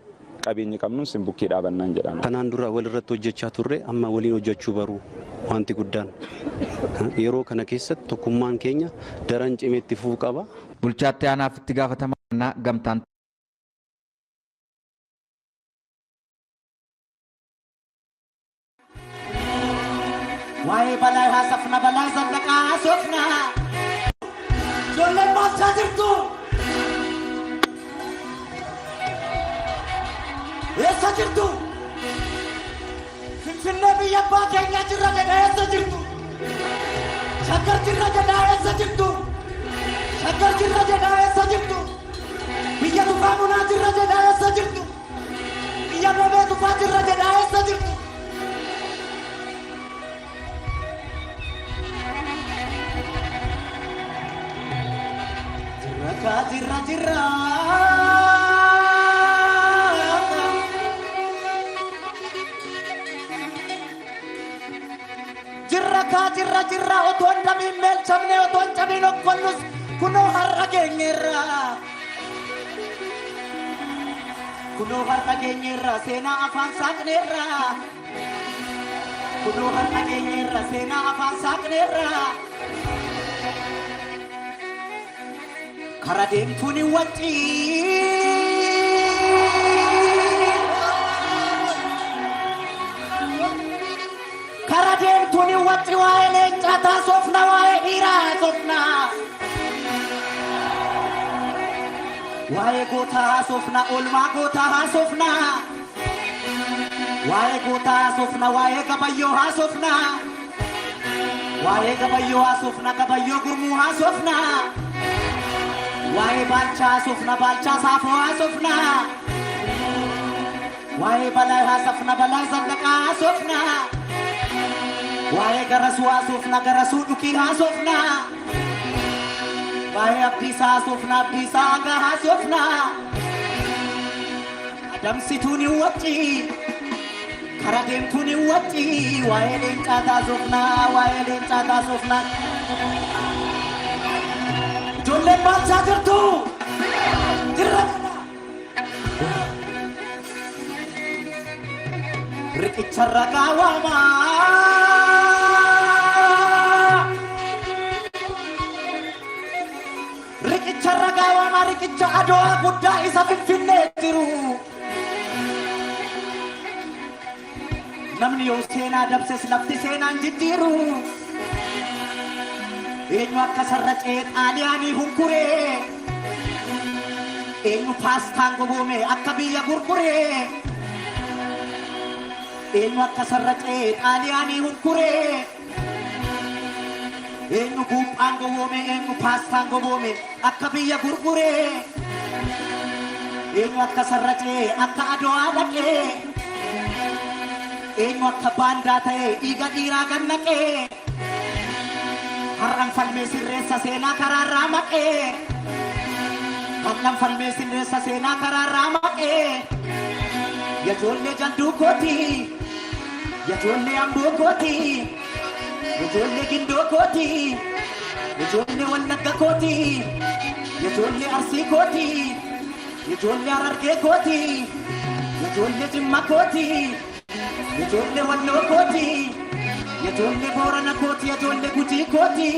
Qabeenya qabnuun sin bukkee dhaabannaan jedhama. Kanaan dura walirratti hojjechaa turre amma waliin hojjechuu baruu wanti guddaan yeroo kana keessatti tokkummaan keenya daran cimeetti fufuu qaba. Bulchaatti aanaaf itti gaafatamaa gamtaan waa'ee balaa haasofna balaa zallaqaa haasofna ijoolleen maalchaa jirtu. Eessa jirtu? Finfinnee biyya abbaa keenya jirra jedha eessa jirtu? Shaggar jirra jedha eessa jirtu? Shaggar jirra jedha eessa jirtu? Biyya tufaa munaa jirra jedha eessa jirtu? Biyya roobee tufaa jirra jedha eessa jirtu? Jirra jirra. Jirra otoon damiin meelchamne otoon cabiin okkonnus kunoo har'a geenyeerra. Kunoo har'a geenyeerra seenaa afaan saaqneerra. Kunoo har'a geenyeerra seenaa afaan saaqneerra. Kara deemtuun hin waccii. Kara deemtuun hin waccii waa'ee leencaa taasofna waa'ee dhiiraa haasofna. Waa'ee gootaa haasofna oolmaa gootaa haasofna. Waa'ee gootaa haasofna waa'ee gabayyoo haasofna. Waa'ee gabayyoo haasofna gabayyoo gurmuu haasofna. Waa'ee baalchaa haasofna baalchaa saafoo haasofna. Waa'ee balaa haasofna balaa zallaqaa haasofna. Waa'ee garasuu haasofna garasuu dhukii haasofna. Waa'ee abdiisaa haasofna abdiisaa hagaa haasofna. Adamsituun hin waccii kara deemtuun hin waccii waa'ee leencaa haasofna waa'ee leencaa haasofna. Ijoolleen maalchaa jirtu? Jirra. Riqicha ragaa waamaa. Riqicha ragaa waamaa riqicha adoo guddaa isa Finfinnee jiru. Namni yoo seenaa dabses lafti seenaan jijjiiru. Eenyu akka sarracee xaaliyaanii hunkuree. Eenyu paastaan goboome akka biyya gurguree. Eenyu akka sarracee xaaliyaanii hunkuree. Eenyu buuphaan goboome eenyu paastaan goboome akka biyya gurguree. Eenyu akka sarracee akka adoo dhaqee. Eenyu akka baandaa ta'ee dhiiga dhiiraa gannaqee. Har'an falmee sirreessa seenaa karaarraa maqee. Har'an falmee sirreessa seenaa karaarraa maqee. Yajoollee jalduu kooti. Yajoollee amboo kooti. Yajoollee gindoo kooti. Yajoollee wallagga kooti. Yajoollee arsii kooti. Yajoollee harargee kooti. Yajoollee jimma kooti. Yajoollee walloo kooti. Yajoollee boorana kooti yajoollee gujii kooti.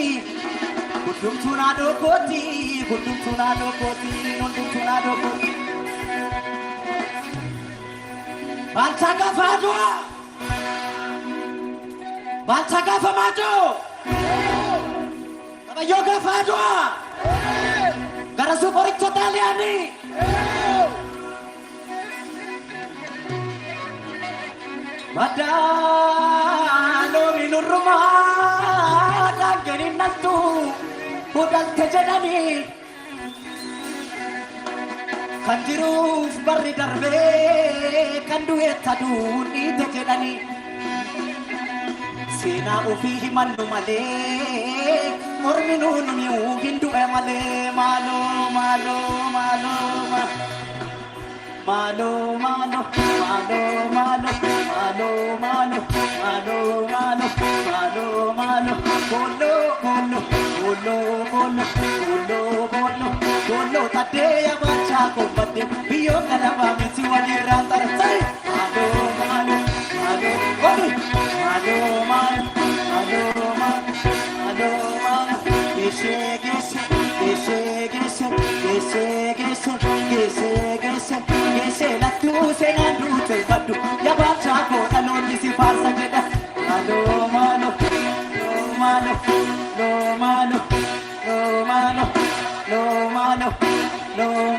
Hundumtuu naadoo kooti. Hundumtuu naadoo kooti. Hundumtuu naadoo kooti. Baalchaa gaafa aduu. Baalchaa gaafa maaduu. Gabayyoo gaafa aduu. Garasuu qoricha xaaliyaanii. Madaaloomi nurrumaa daanganii naltu udalte jedhanii kan jiruuf barri darbee kan du'eetta duun dhiite jedhanii seenaa ofii himannu malee mormi nuun mi'uu hin du'e malee maaloo maaloo maaloo maaloo maaloo maaloo maaloo maaloo maaloo maaloo maaloo maaloo booloo booloo booloo booloo booloo booloo booloo taddee yaabachaa kobbadde biyyoo kanabaa miti walirraa taratee maaloo maaloo maaloo maaloo maaloo maaloo maaloo geessee geessee geessee geessee geessee geessee geessee geessee lattuu seenaan duute baddu yaabachaa koo dhaloonni si faarsa jedha maaloo maaloo maaloo maaloo maaloo maaloo maaloo maaloo